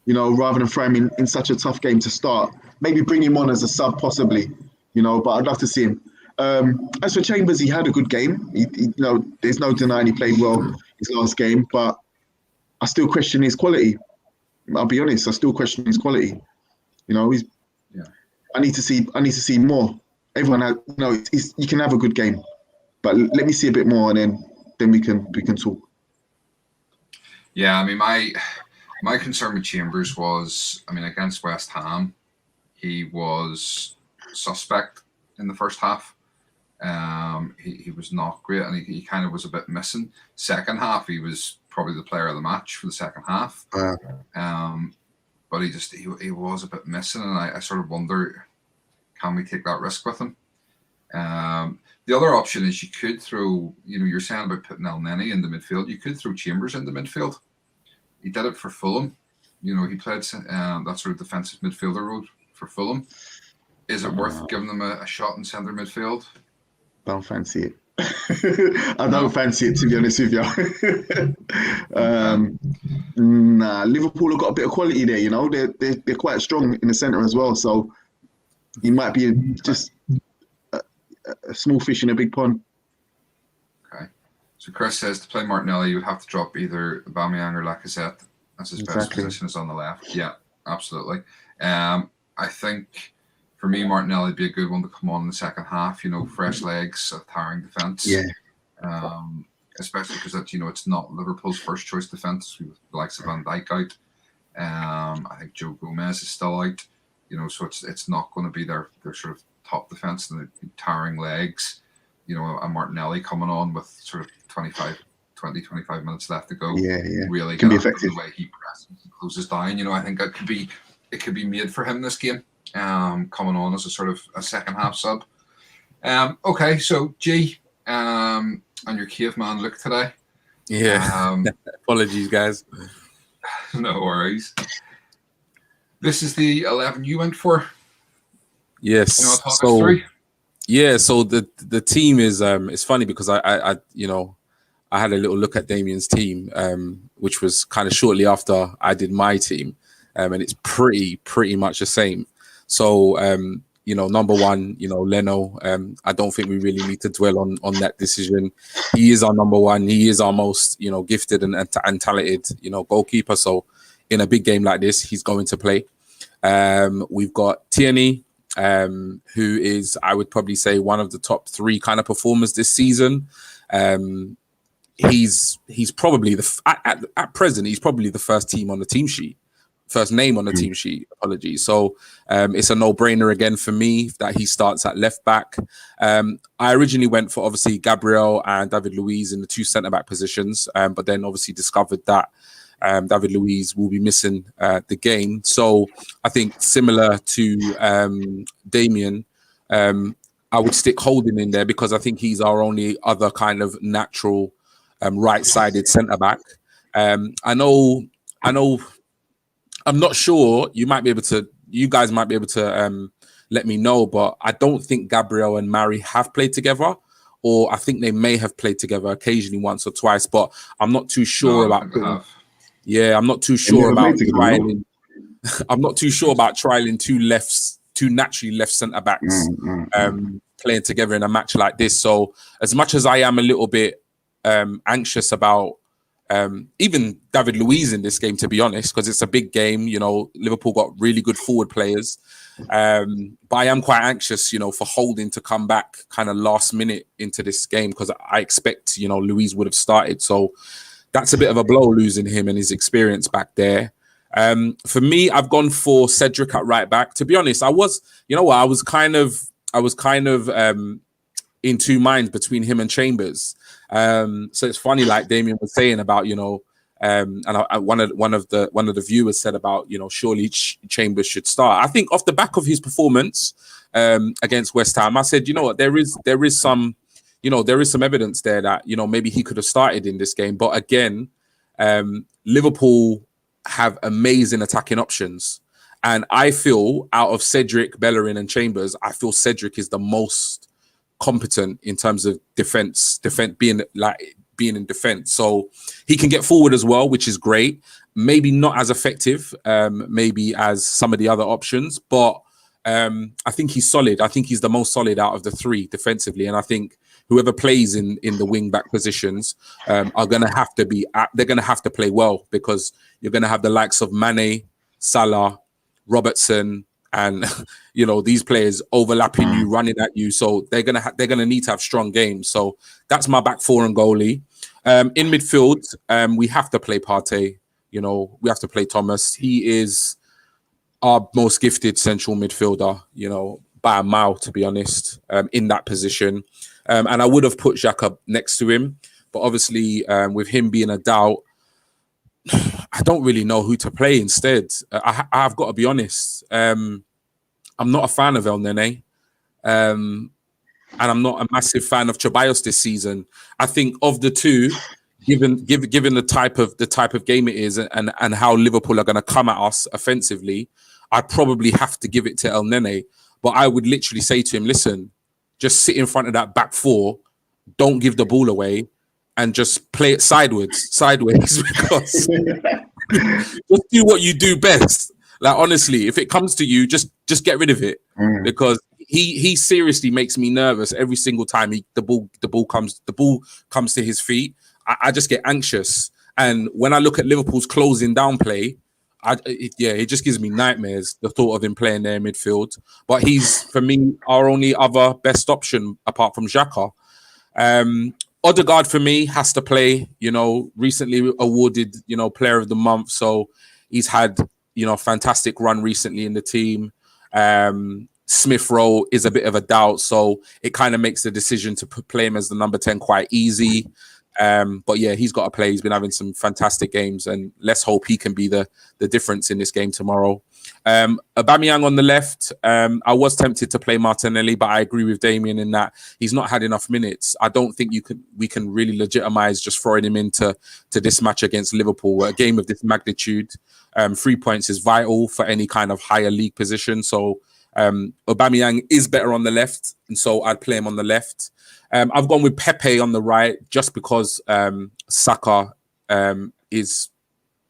Rather than throw him in such a tough game to start. Maybe bring him on as a sub, possibly. But I'd love to see him. As for Chambers, he had a good game. There's no denying he played well his last game, but I still question his quality. I'll be honest, I still question his quality. I need to see more. Everyone you can have a good game, but let me see a bit more, and then we can talk. Yeah, I mean, my concern with Chambers was, against West Ham, he was suspect in the first half. He was not great, and he kind of was a bit missing. Second half, he was probably the player of the match for the second half. But he was a bit missing, and I sort of wonder, can we take that risk with him? The other option is you could throw, you're saying about putting El Neni in the midfield. You could throw Chambers in the midfield. He did it for Fulham. He played that sort of defensive midfielder role for Fulham. Is it worth giving them a shot in centre midfield? Don't fancy it. I don't fancy it, to be honest with you. Nah, Liverpool have got a bit of quality there. They're quite strong in the centre as well. So he might be just a small fish in a big pond. Okay. So Chris says to play Martinelli, you would have to drop either Aubameyang or Lacazette, as his best position is on the left. Yeah, absolutely. I think for me, Martinelli would be a good one to come on in the second half. Fresh legs, a tiring defence. Yeah. Especially because it's not Liverpool's first choice defence with the likes of Van Dijk out. I think Joe Gomez is still out. So it's not going to be their sort of top defence and the tiring legs. A Martinelli coming on with sort of 25 minutes left to go. Yeah. Really can be effective. The way he presses and closes down. I think it could be made for him this game. Coming on as a sort of a second half sub. Okay, so G, on your caveman look today. Yeah. Apologies, guys. No worries. This is the 11 you went for. Yes. So the team is it's funny because I had a little look at Damien's team, which was kind of shortly after I did my team, and it's pretty much the same. So number one, Leno. I don't think we really need to dwell on that decision. He is our number one. He is our most gifted and talented goalkeeper. So in a big game like this, he's going to play. We've got Tierney, who is, I would probably say, one of the top three kind of performers this season. He's probably at present, he's probably the first name on the team sheet. Apologies. So it's a no-brainer again for me that he starts at left back. I originally went for obviously Gabriel and David Luiz in the two centre-back positions, but then obviously discovered that David Luiz will be missing the game. So I think similar to Damien, I would stick Holding in there because I think he's our only other kind of natural right-sided centre-back. I know. I'm not sure. You guys might be able to let me know. But I don't think Gabriel and Mari have played together, or I think they may have played together occasionally once or twice, but I'm not too sure about. Yeah, I'm not too sure about trialing. I'm not too sure about trialing two naturally left centre backs playing together in a match like this. So as much as I am a little bit anxious about even David Luiz in this game, to be honest, because it's a big game, you know, Liverpool got really good forward players. But I am quite anxious, you know, for Holding to come back kind of last minute into this game, because I expect, you know, Luiz would have started. So that's a bit of a blow, losing him and his experience back there. For me, I've gone for Cedric at right back. To be honest, I was kind of in two minds between him and Chambers. So it's funny, like Damien was saying about, you know, and one of the viewers said about, you know, surely Chambers should start. I think off the back of his performance against West Ham, I said, you know what, there is some evidence there that, you know, maybe he could have started in this game. But again, Liverpool have amazing attacking options, and I feel out of Cedric, Bellerin, and Chambers, I feel Cedric is the most competent in terms of defense being in defense. So he can get forward as well, which is great. Maybe not as effective, maybe as some of the other options, but I think he's solid. I think he's the most solid out of the three defensively, and I think whoever plays in the wing back positions are going to have to they're going to have to play well, because you're going to have the likes of Mane, Salah, Robertson, and you know, these players overlapping you, running at you. So they're gonna need to have strong games. So that's my back four and goalie. In midfield, we have to play Partey. You know, we have to play Thomas. He is our most gifted central midfielder, you know, by a mile, to be honest, in that position. And I would have put Xhaka next to him, but obviously with him being a doubt, I don't really know who to play instead. I've got to be honest. I'm not a fan of El Nene, and I'm not a massive fan of Ceballos this season. I think of the two, given the type of game it is, and how Liverpool are going to come at us offensively, I'd probably have to give it to El Nene. But I would literally say to him, listen, just sit in front of that back four, don't give the ball away, and just play it sideways, because just do what you do best. Like, honestly, if it comes to you, just get rid of it, because he seriously makes me nervous every single time the ball comes to his feet. I just get anxious, and when I look at Liverpool's closing down play, it just gives me nightmares, the thought of him playing there in midfield. But he's, for me, our only other best option apart from Xhaka. Odegaard for me has to play, you know, recently awarded, you know, player of the month. So he's had, you know, fantastic run recently in the team. Smith Rowe is a bit of a doubt. So it kind of makes the decision to play him as the number 10 quite easy. But yeah, he's got to play. He's been having some fantastic games, and let's hope he can be the difference in this game tomorrow. Aubameyang on the left. I was tempted to play Martinelli, but I agree with Damien in that he's not had enough minutes. I don't think we can really legitimize just throwing him into this match against Liverpool. A game of this magnitude, 3 points is vital for any kind of higher league position. So Aubameyang is better on the left, and so I'd play him on the left. I've gone with Pepe on the right just because Saka is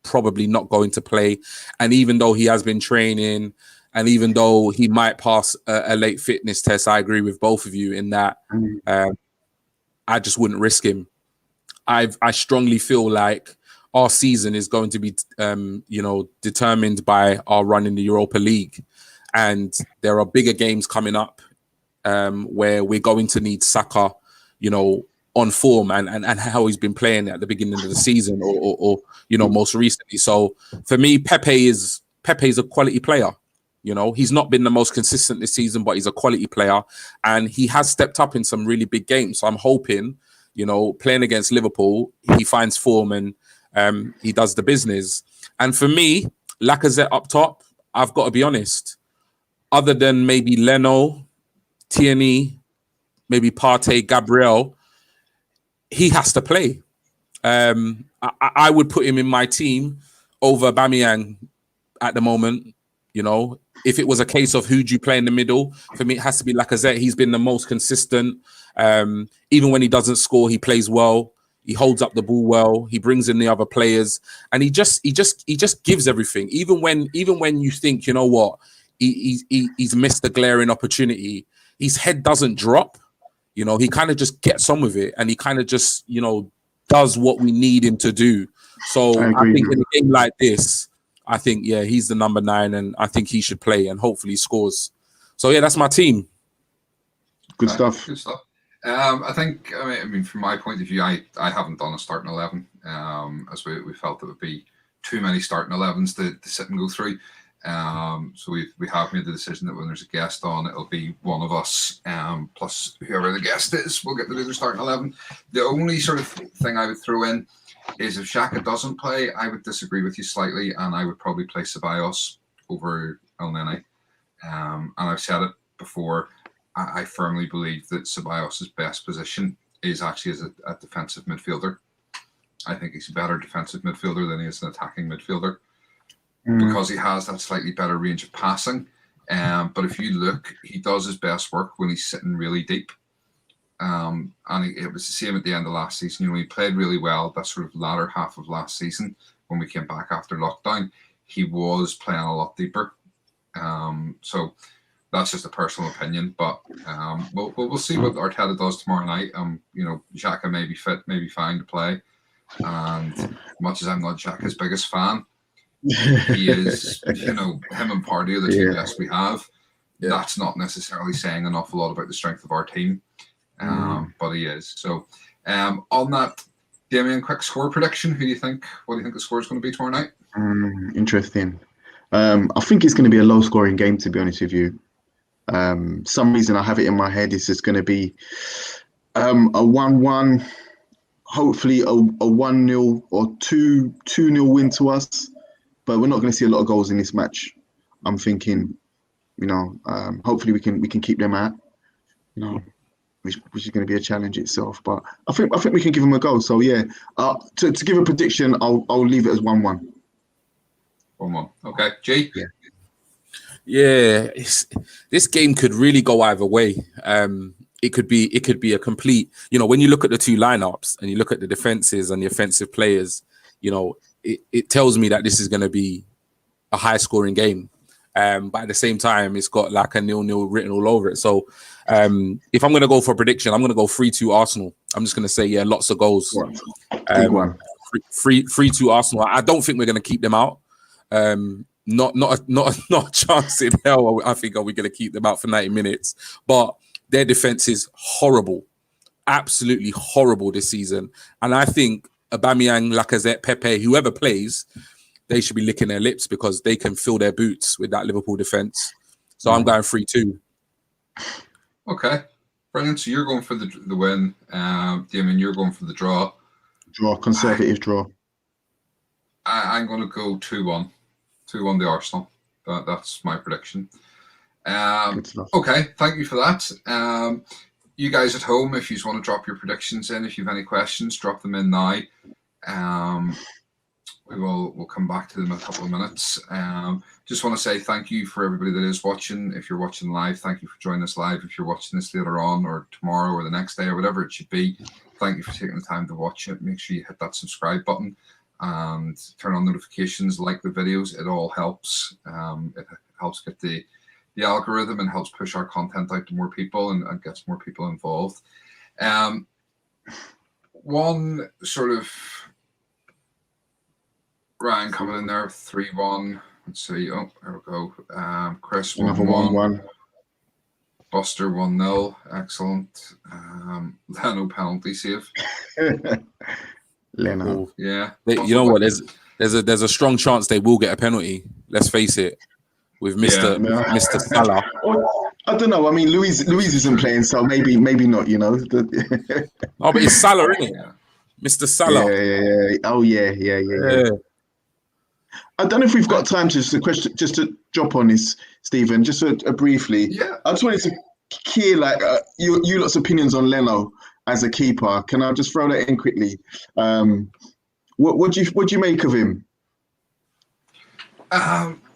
probably not going to play. And even though he has been training, and even though he might pass a late fitness test, I agree with both of you in that I just wouldn't risk him. I strongly feel like our season is going to be, determined by our run in the Europa League. And there are bigger games coming up where we're going to need Saka, on form and how he's been playing at the beginning of the season or most recently. So for me, Pepe is a quality player. He's not been the most consistent this season, but he's a quality player and he has stepped up in some really big games. So I'm hoping, playing against Liverpool, he finds form and he does the business. And for me, Lacazette up top, I've got to be honest, other than maybe Leno, Tierney, maybe Partey, Gabriel, he has to play. I would put him in my team over Aubameyang at the moment. if it was a case of who do you play in the middle, for me it has to be Lacazette. He's been the most consistent. Even when he doesn't score, he plays well. He holds up the ball well. He brings in the other players, and he just gives everything. Even when you think, you know what, he's missed the glaring opportunity, his head doesn't drop. You know, he kind of just gets on with it, and he kind of just, you know, does what we need him to do. So I think in a game like this, I think, yeah, he's the number 9, and I think he should play, and hopefully he scores. So yeah, that's my team. Good stuff. Good stuff. I mean, from my point of view, I haven't done a starting 11, as we felt it would be too many starting 11s to sit and go through. So we have made the decision that when there's a guest on, it'll be one of us, plus whoever the guest is, we'll get to do the starting 11. The only sort of thing I would throw in is if Xhaka doesn't play, I would disagree with you slightly, and I would probably play Ceballos over Elneny. And I've said it before, I firmly believe that Ceballos' best position is actually as a defensive midfielder. I think he's a better defensive midfielder than he is an attacking midfielder because he has that slightly better range of passing. But if you look, he does his best work when he's sitting really deep. And it was the same at the end of last season. You know, he played really well that sort of latter half of last season when we came back after lockdown. He was playing a lot deeper. So that's just a personal opinion, but we'll see what Arteta does tomorrow night. You know, Xhaka may be fit, may be fine to play. And much as I'm not Xhaka's biggest fan, he is, you know, him and Partey are the two best we have. Yeah. That's not necessarily saying an awful lot about the strength of our team, but he is. So on that, Damien, quick score prediction. What do you think the score is going to be tomorrow night? Interesting. I think it's going to be a low-scoring game, to be honest with you. Some reason I have it in my head is it's going to be a 1-1, hopefully a 1-0 or 2-0 win to us, but we're not going to see a lot of goals in this match. I'm thinking, you know, hopefully we can keep them out, you know, which is going to be a challenge itself. But I think we can give them a go. So yeah, to give a prediction, I'll leave it as 1-1. 1-1. Okay, G. Yeah, this game could really go either way. It could be a complete, you know, when you look at the two lineups and you look at the defenses and the offensive players, you know, it tells me that this is going to be a high scoring game. But at the same time, it's got like a 0-0 written all over it. So if I'm going to go for a prediction, I'm going to go 3-2 Arsenal. I'm just going to say, yeah, lots of goals. Big one. 3-2 Arsenal. I don't think we're going to keep them out. Not a chance in hell. I think are we going to keep them out for 90 minutes? But their defense is horrible, absolutely horrible this season. And I think Aubameyang, Lacazette, Pepe, whoever plays, they should be licking their lips because they can fill their boots with that Liverpool defense. So I'm going 3-2. Okay, brilliant. So you're going for the win. Damien, you're going for the draw. Conservative draw. I'm going to go 2-1. 2-1 the Arsenal. That's my prediction. Okay, thank you for that. You guys at home, if you just want to drop your predictions in, if you have any questions, drop them in now. We'll come back to them in a couple of minutes. Just want to say thank you for everybody that is watching. If you're watching live, thank you for joining us live. If you're watching this later on or tomorrow or the next day or whatever it should be, thank you for taking the time to watch it. Make sure you hit that subscribe button and turn on notifications, like the videos. It all helps. It helps get the algorithm and helps push our content out to more people and gets more people involved. One sort of Ryan coming in there, 3-1. Let's see. Oh, there we go. Chris, 1-1. Buster, 1-0. Excellent. Leno penalty save. Leno. Yeah. You know what? There's a strong chance they will get a penalty. Let's face it. With Mr. Salah. I don't know. I mean, Luis isn't playing, so maybe not. You know. Oh, but it's Salah, isn't it? Mr. Salah. Yeah. Oh yeah. I don't know if we've got time just to drop on this, Stephen. Just briefly. Yeah. I just wanted to hear you lot's opinions on Leno as a keeper. Can I just throw that in quickly? What do you make of him?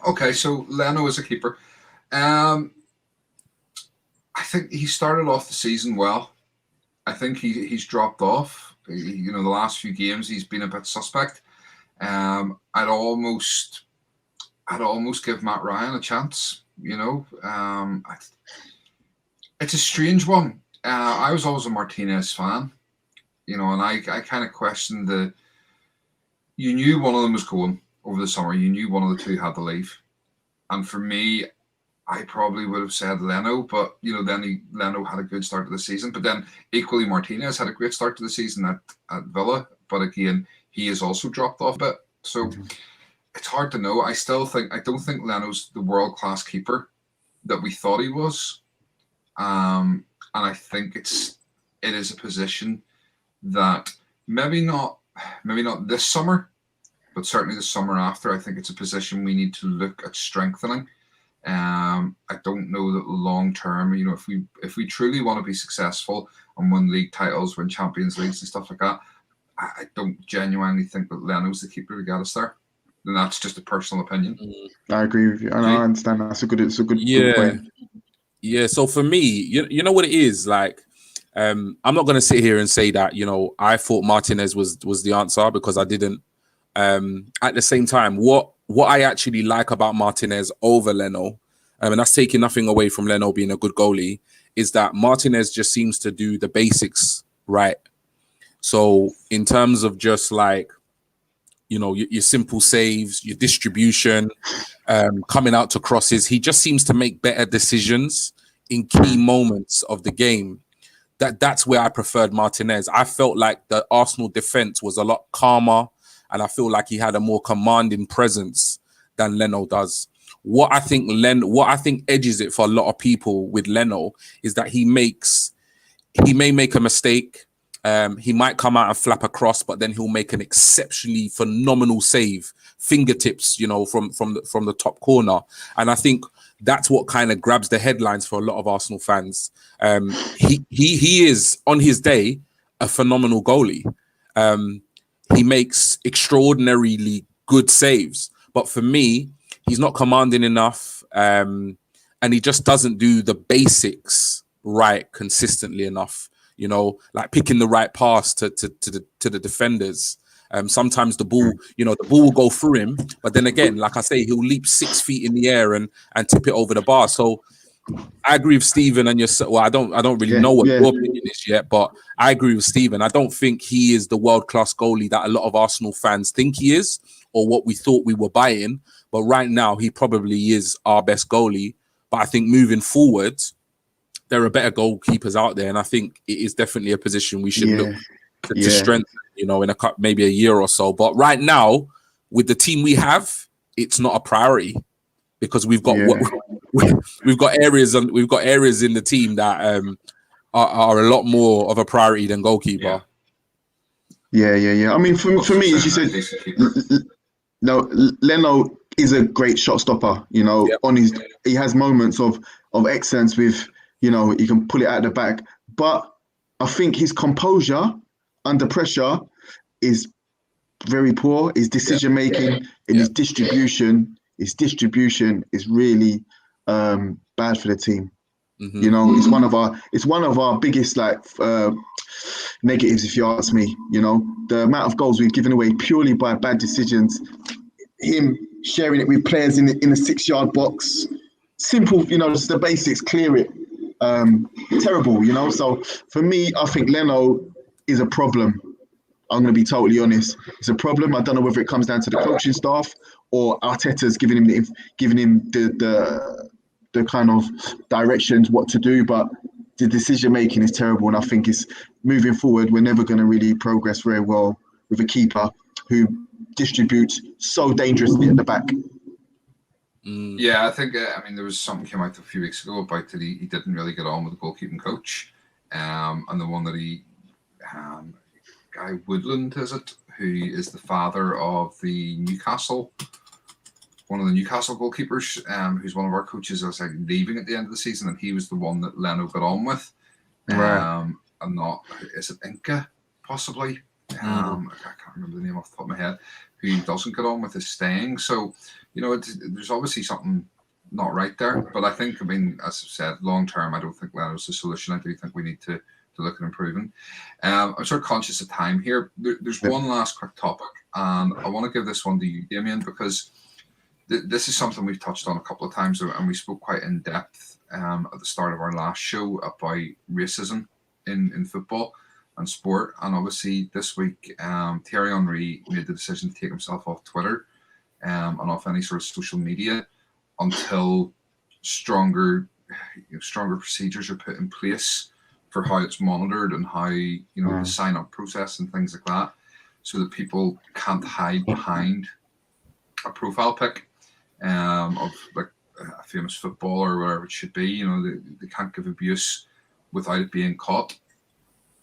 Okay, so Leno is a keeper. I think he started off the season well. I think he's dropped off. The last few games he's been a bit suspect. I'd almost give Matt Ryan a chance. It's a strange one. I was always a Martinez fan, and I kind of questioned you knew one of them was going over the summer. You knew one of the two had to leave. And for me, I probably would have said Leno, but then Leno had a good start to the season. But then equally Martinez had a great start to the season at Villa. But again, he has also dropped off a bit. So it's hard to know. I don't think Leno's the world-class keeper that we thought he was. And I think it is a position that maybe not this summer, but certainly the summer after. I think it's a position we need to look at strengthening. I don't know that long term, if we truly want to be successful and win league titles, win Champions Leagues and stuff like that, I don't genuinely think that Leno's the keeper to get us there. And that's just a personal opinion. I agree with you, and I understand that. It's a good point. Yeah. So for me, you know what it is like. I'm not going to sit here and say that I thought Martinez was the answer, because I didn't. At the same time, what I actually like about Martinez over Leno, and that's taking nothing away from Leno being a good goalie, is that Martinez just seems to do the basics right. So in terms of just like, your simple saves, your distribution, coming out to crosses, he just seems to make better decisions in key moments of the game. That's where I preferred Martinez. I felt like the Arsenal defense was a lot calmer, and I feel like he had a more commanding presence than Leno does. What I think edges it for a lot of people with Leno is that he may make a mistake. He might come out and flap across, but then he'll make an exceptionally phenomenal save, fingertips, from the top corner. And I think that's what kind of grabs the headlines for a lot of Arsenal fans. He is, on his day, a phenomenal goalie. He makes extraordinarily good saves, but for me, he's not commanding enough, and he just doesn't do the basics right consistently enough. Like picking the right pass to the defenders. Sometimes the ball will go through him, but then again, like I say, he'll leap 6 feet in the air and tip it over the bar. So I agree with Stephen and yourself. Well, I don't really know what your opinion is yet, but I agree with Stephen. I don't think he is the world-class goalie that a lot of Arsenal fans think he is, or what we thought we were buying. But right now, he probably is our best goalie. But I think moving forward, there are better goalkeepers out there, and I think it is definitely a position we should look to strengthen, in maybe a year or so. But right now, with the team we have, it's not a priority, because we've got we've got areas in the team that are a lot more of a priority than goalkeeper. Yeah. I mean, for me, as you said, Leno is a great shot stopper. He has moments of excellence with. He can pull it out the back. But I think his composure under pressure is very poor. His decision making and his distribution is really bad for the team. It's one of our biggest negatives, if you ask me. The amount of goals we've given away purely by bad decisions. Him sharing it with players in the 6-yard box. Simple, just the basics, clear it. Terrible, So for me, I think Leno is a problem. I'm going to be totally honest. It's a problem. I don't know whether it comes down to the coaching staff or Arteta's giving him the kind of directions what to do, but the decision making is terrible. And I think it's moving forward, we're never going to really progress very well with a keeper who distributes so dangerously at the back. Yeah, I think there was something came out a few weeks ago about that he didn't really get on with the goalkeeping coach, and the one that Guy Woodland, is it, who is the father of one of the Newcastle goalkeepers, who's one of our coaches, was leaving at the end of the season, and he was the one that Leno got on with. Right. And not, is it Inca possibly? I can't remember the name off the top of my head. Who doesn't get on with is staying. So, there's obviously something not right there. But I think, I mean, as I said, long term, I don't think that is the solution. I do think we need to look at improving. I'm sort of conscious of time here. There's one last quick topic, and I want to give this one to you, Damien, because this is something we've touched on a couple of times, and we spoke quite in depth at the start of our last show about racism in football and sport. And obviously this week, Thierry Henry made the decision to take himself off Twitter and off any sort of social media until stronger procedures are put in place for how it's monitored and how, you know, the sign-up process and things like that, so that people can't hide behind a profile pic of like a famous footballer or whatever it should be. You know, they can't give abuse without it being caught.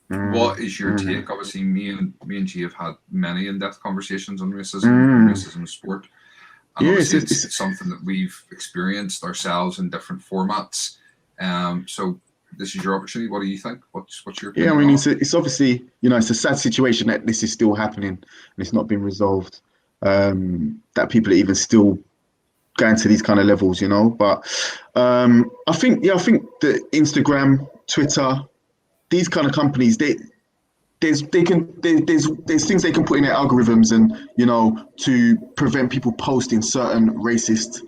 What is your take? Obviously, me and G have had many in-depth conversations on racism in sport. And obviously it's something that we've experienced ourselves in different formats. So this is your opportunity. What do you think? What's your opinion? Yeah, I mean, it's obviously, you know, it's a sad situation that this is still happening and it's not been resolved. That people are even still going to these kind of levels, you know. But I think that Instagram, Twitter, these kind of companies, there's things they can put in their algorithms, and, you know, to prevent people posting certain racist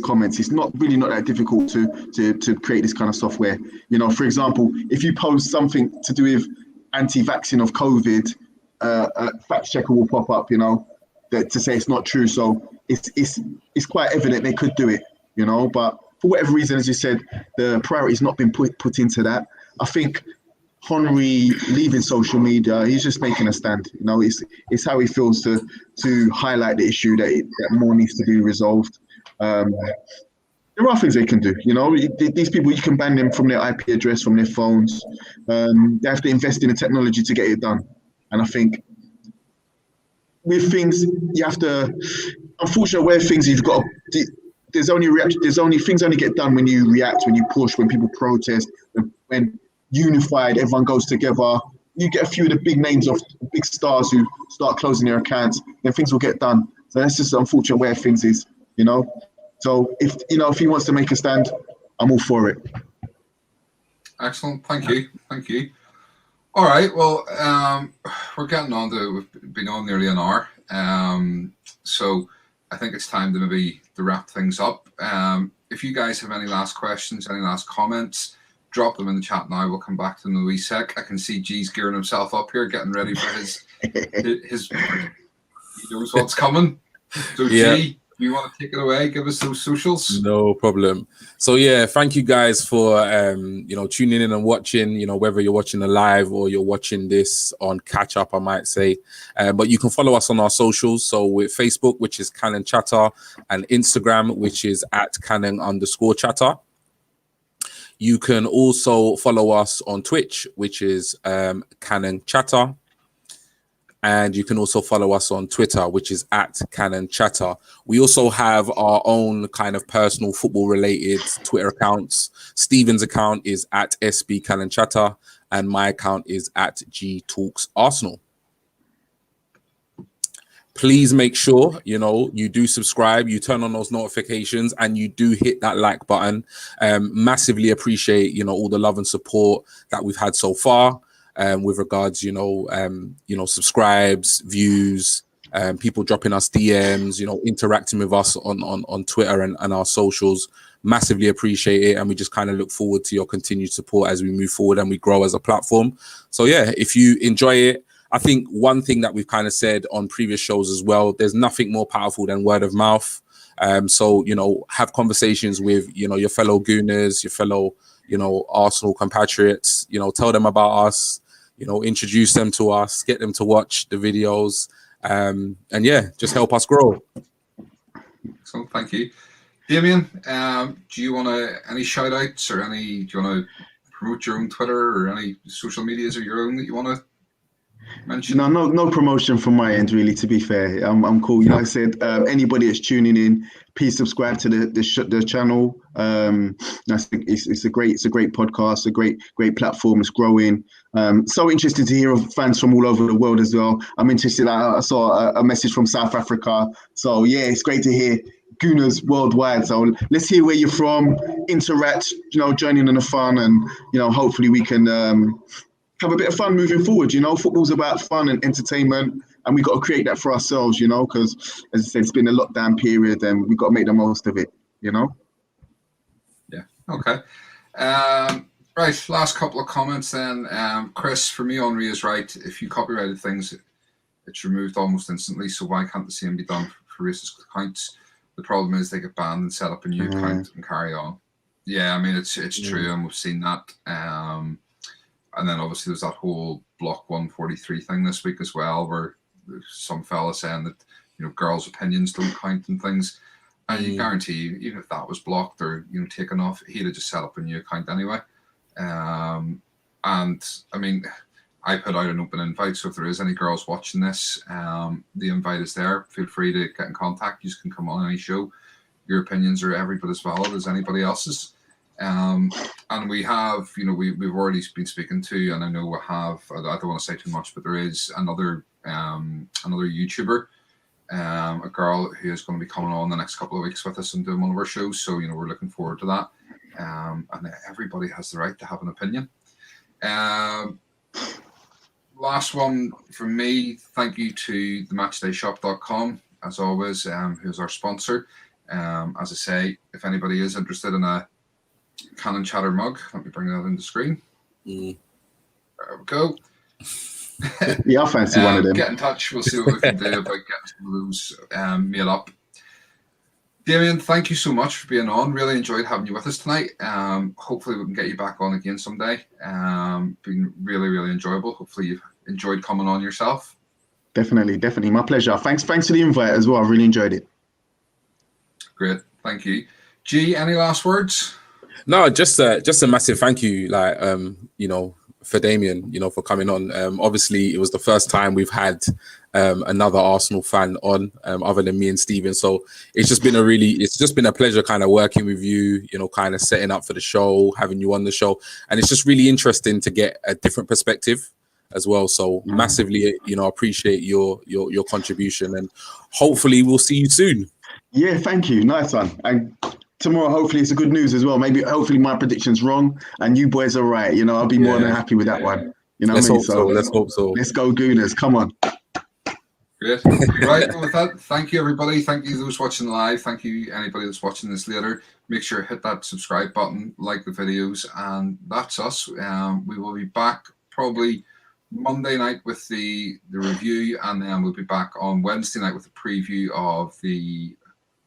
comments. It's not that difficult to create this kind of software. You know, for example, if you post something to do with anti-vaccine of COVID, a fact checker will pop up, you know, to say it's not true. So it's quite evident they could do it, you know. But for whatever reason, as you said, the priority's not been put into that. I think Henry leaving social media, he's just making a stand. You know, it's how he feels to highlight the issue that more needs to be resolved. There are things they can do. You know, these people, you can ban them from their IP address, from their phones. They have to invest in the technology to get it done. And I think with things, you have to. Unfortunately, where things you've got, there's only things only get done when you react, when you push, when people protest, when unified, everyone goes together. You get a few of the big names of big stars who start closing their accounts, then things will get done. So that's just unfortunate where things is, you know. So if he wants to make a stand, I'm all for it. Excellent, thank you. All right, well, we're getting on we've been on nearly an hour, so I think it's time to maybe wrap things up. If you guys have any last questions, any last comments, drop them in the chat now. We'll come back to them in a wee sec. I can see G's gearing himself up here, getting ready for his he knows what's coming. So yeah. G, you want to take it away? Give us those socials. No problem. So yeah, thank you guys for tuning in and watching. You know, whether you're watching the live or you're watching this on catch up, I might say. But you can follow us on our socials. So with Facebook, which is Cannon Chatter, and Instagram, which is @Cannon_Chatter. You can also follow us on Twitch, which is Cannon Chatter. And you can also follow us on Twitter, which is @Cannon Chatter. We also have our own kind of personal football related Twitter accounts. Steven's account is @SB Cannon Chatter, and my account is @GTalksArsenal. Please make sure, you do subscribe, you turn on those notifications, and you do hit that like button. Massively appreciate, all the love and support that we've had so far. With regards, subscribes, views, people dropping us DMs, interacting with us on Twitter and our socials. Massively appreciate it. And we just kind of look forward to your continued support as we move forward and we grow as a platform. So yeah, if you enjoy it, I think one thing that we've kind of said on previous shows as well, there's nothing more powerful than word of mouth. So, have conversations with, your fellow Gooners, your fellow, Arsenal compatriots, tell them about us, introduce them to us, get them to watch the videos, and yeah, just help us grow. So thank you. Damien, do you want any shout outs or do you want to promote your own Twitter or any social medias of your own that you want to mention? No promotion from my end, really, to be fair. I'm cool. Like I said, anybody that's tuning in, please subscribe to the channel. It's a great podcast, a great platform. It's growing. So interested to hear of fans from all over the world as well. I'm interested. I saw a message from South Africa. So yeah, it's great to hear Gooners worldwide. So let's hear where you're from, interact, join in on the fun, and hopefully we can have a bit of fun moving forward. Football's about fun and entertainment, and we got to create that for ourselves. Because as I said, it's been a lockdown period, and we got to make the most of it. Yeah. Okay. Right. Last couple of comments then. Chris, for me, Henri is right. If you copyrighted things, it's removed almost instantly. So why can't the same be done for racist accounts? The problem is they get banned and set up a new account and carry on. Yeah, I mean it's true, and we've seen that. And then obviously there's that whole Block 143 thing this week as well, where there's some fella saying that girls' opinions don't count and things. And you guarantee, even if that was blocked or taken off, he'd have just set up a new account anyway. And I mean, I put out an open invite, so if there is any girls watching this, the invite is there. Feel free to get in contact. You can come on any show. Your opinions are every bit as valid as anybody else's. And we have, we've already been speaking to, and I know we have. I don't want to say too much, but there is another YouTuber, a girl who is going to be coming on the next couple of weeks with us and doing one of our shows. So we're looking forward to that. And everybody has the right to have an opinion. Last one from me. Thank you to thematchdayshop.com, as always, who's our sponsor. As I say, if anybody is interested in a Cannon Chatter mug, let me bring that in the screen. There we go. Yeah, I fancy one of them. Get in touch. We'll see what we can do about getting some of those made up. Damien, thank you so much for being on. Really enjoyed having you with us tonight. Hopefully we can get you back on again someday. Been really, really enjoyable. Hopefully you've enjoyed coming on yourself. Definitely. My pleasure. Thanks for the invite as well. I really enjoyed it. Great. Thank you. G, any last words? No, just a massive thank you, for Damien, for coming on. Obviously, it was the first time we've had another Arsenal fan on, other than me and Steven. So it's just been a pleasure kind of working with you, kind of setting up for the show, having you on the show. And it's just really interesting to get a different perspective as well. So massively, appreciate your contribution, and hopefully we'll see you soon. Yeah, thank you. Nice one. And tomorrow, hopefully, it's a good news as well. Hopefully, my prediction's wrong and you boys are right. I'll be more than happy with that one. Let's hope so. Let's go Gooners. Come on. Great. Right. Well, with that, thank you, everybody. Thank you those watching live. Thank you, anybody that's watching this later. Make sure to hit that subscribe button, like the videos, and that's us. We will be back probably Monday night with the review, and then we'll be back on Wednesday night with a preview of the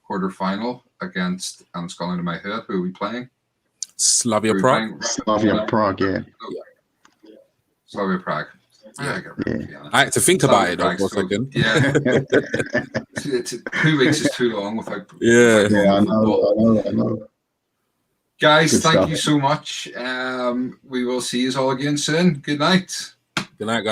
quarter-final against, and it's gone into my head, who are we playing? Slavia Prague. Slavia Prague, yeah. Slavia Prague. I had to think about it though for a second. Yeah. 2 weeks is too long without. Yeah, I know. Guys, thank you so much. We will see you all again soon. Good night. Good night, guys.